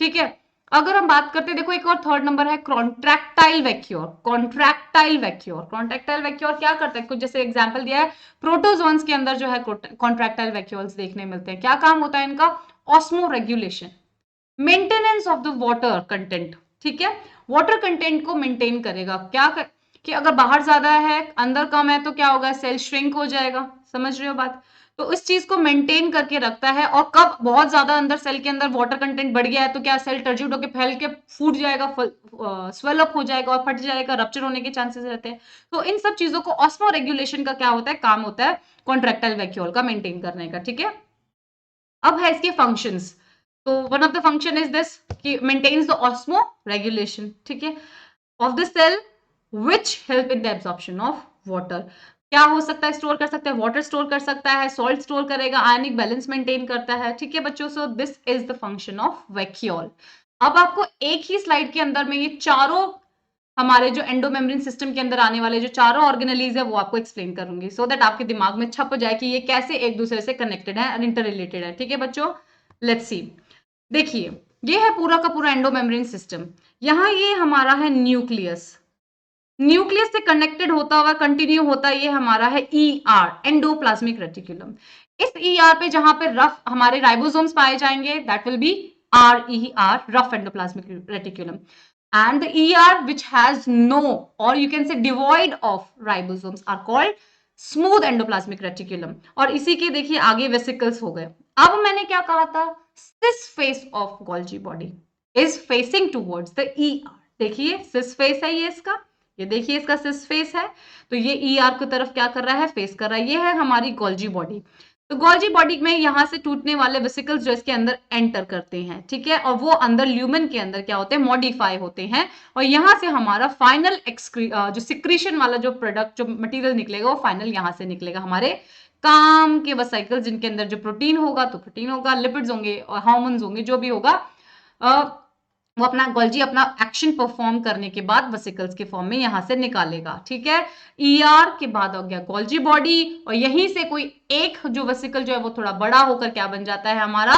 S1: ठीक है। अगर हम बात करते हैं, देखो एक और थर्ड नंबर है contractile vacuole. Contractile vacuole, contractile vacuole क्या करता है? कुछ जैसे एग्जांपल दिया है, प्रोटोजोन्स के अंदर जो है कॉन्ट्रैक्टाइल वैक्यूल्स देखने मिलते हैं। क्या काम होता है इनका? Osmo regulation, maintenance of the water content, ठीक है। वाटर कंटेंट को मेंटेन करेगा, कि अगर बाहर ज्यादा है अंदर कम है तो क्या होगा? सेल श्रिंक हो जाएगा, समझ रहे हो बात? तो इस चीज को मेंटेन करके रखता है। और कब बहुत ज्यादा अंदर सेल के अंदर वाटर कंटेंट बढ़ गया है तो क्या सेल टर्जिट होकर फैल के फूट जाएगा, स्वेल अप हो जाएगा और फट जाएगा, रप्चर होने के चांसेस रहते हैं। तो इन सब चीजों को ऑस्मो रेगुलेशन का क्या होता है? काम होता है कॉन्ट्रैक्टाइल वैक्यूल का मेंटेन करने का, ठीक है। अब है इसके फंक्शंस। तो one of the function is this कि मेंटेन्स द ऑस्मो रेगुलेशन, ठीक है, of the cell which help in the absorption of water. क्या हो सकता है? स्टोर कर सकता है, वाटर स्टोर कर सकता है, सॉल्ट स्टोर करेगा, आयनिक बैलेंस मेंटेन करता है, ठीक है बच्चों। So this is the function of vacuole. अब आपको एक ही स्लाइड के अंदर में ये चारों हमारे जो एंडोमेम्ब्रेन सिस्टम के अंदर आने वाले जो चारों ऑर्गेनेलीज है वो आपको एक्सप्लेन करूंगी, सो दैट आपके दिमाग में छप जाए कि ये कैसे एक दूसरे से कनेक्टेड है और इंटर रिलेटेड है, ठीक है बच्चों। लेट्स सी, देखिए ये है पूरा का पूरा एंडोमेम्ब्रेन सिस्टम। यहाँ ये हमारा है न्यूक्लियस, न्यूक्लियस से कनेक्टेड होता हुआ कंटिन्यू होता ये हमारा है ईआर, एंडोप्लाज्मिक रेटिकुलम। इस ईआर पे जहां पे रफ हमारे राइबोसोम्स पाए जाएंगे, that will be RER, rough endoplasmic reticulum. And the ER which has no, or you can say devoid of ribosomes are called smooth endoplasmic reticulum। और इसी के देखिए आगे वेसिकल्स हो गए। अब मैंने क्या कहा था? Cis face of Golgi body is facing towards the ER। देखिए सिस फेस है ये इसका, ये देखिए इसका सिस फेस है, तो ये ER की तरफ क्या कर रहा है? फेस कर रहा है। ये है हमारी गोल्जी बॉडी। तो गोल्जी बॉडी में यहां से टूटने वाले वेसिकल्स जो इसके अंदर एंटर करते हैं, ठीक है, और वो अंदर ल्यूमेन के अंदर क्या होते हैं? मॉडिफाई होते हैं। और यहां से हमारा फाइनल जो सिक्रीशन वाला जो प्रोडक्ट जो मटेरियल निकलेगा वो फाइनल यहां से निकलेगा, हमारे काम के वेसिकल जिनके अंदर जो प्रोटीन होगा तो प्रोटीन होगा, लिपिड्स होंगे और हार्मोन्स होंगे, जो भी होगा वो अपना गोल्जी अपना एक्शन परफॉर्म करने के बाद वेसिकल्स के फॉर्म में यहां से निकालेगा, ठीक है। ईआर के बाद हो गया गोल्जी बॉडी, और यहीं से कोई एक जो वेसिकल जो है वो थोड़ा बड़ा होकर क्या बन जाता है? हमारा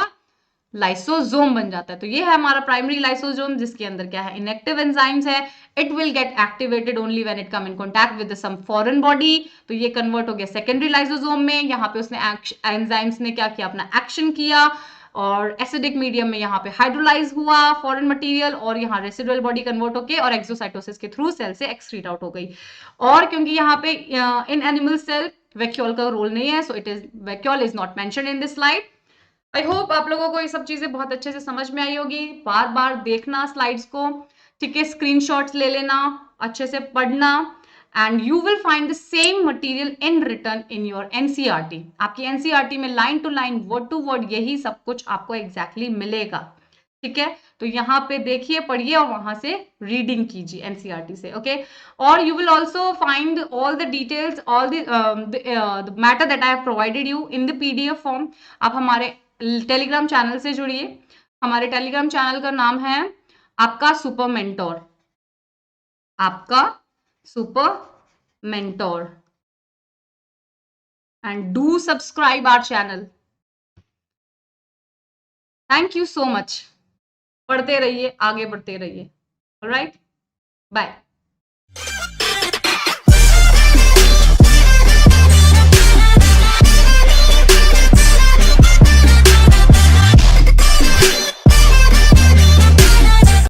S1: लाइसोसोम बन जाता है। तो ये है हमारा प्राइमरी लाइसोसोम, जिसके अंदर क्या है? इनएक्टिव एंजाइम्स है। It will get activated only when it come in contact with some foreign body. तो ये कन्वर्ट हो गया सेकेंडरी लाइसोसोम में। यहाँ पे उसने एंजाइम्स ने क्या किया? अपना एक्शन किया, और एसिडिक मीडियम में यहाँ पे हाइड्रोलाइज हुआ फॉरेन मटेरियल, और यहाँ रेसिडुअल बॉडी कन्वर्ट होके और एक्सोसाइटोसिस के थ्रू सेल से एक्सक्रीट आउट हो गई। और क्योंकि यहाँ पे इन एनिमल सेल वैक्यूल का रोल नहीं है, so it is vacuole is not mentioned in this slide. I hope आप लोगों को ये सब चीजें बहुत अच्छे से समझ में आई होगी। बार बार देखना स्लाइड्स को, ठीक है, स्क्रीनशॉट्स ले लेना, अच्छे से पढ़ना, and you will find the same material in return in your NCERT. आपकी एनसीईआरटी में line to line, word to word यही सब कुछ आपको एग्जैक्टली मिलेगा, ठीक है। तो यहाँ पे देखिए, पढ़िए और वहां से रीडिंग कीजिए एनसीईआरटी से, ओके। और you will also find all the details, all the matter that I have provided you in the PDF form. आप हमारे टेलीग्राम चैनल से जुड़िए। हमारे टेलीग्राम चैनल का नाम है आपका सुपर मेंटोर, आपका super mentor and do subscribe our channel. Thank you so much. पढ़ते रहिए, आगे बढ़ते रहिए. All right, bye.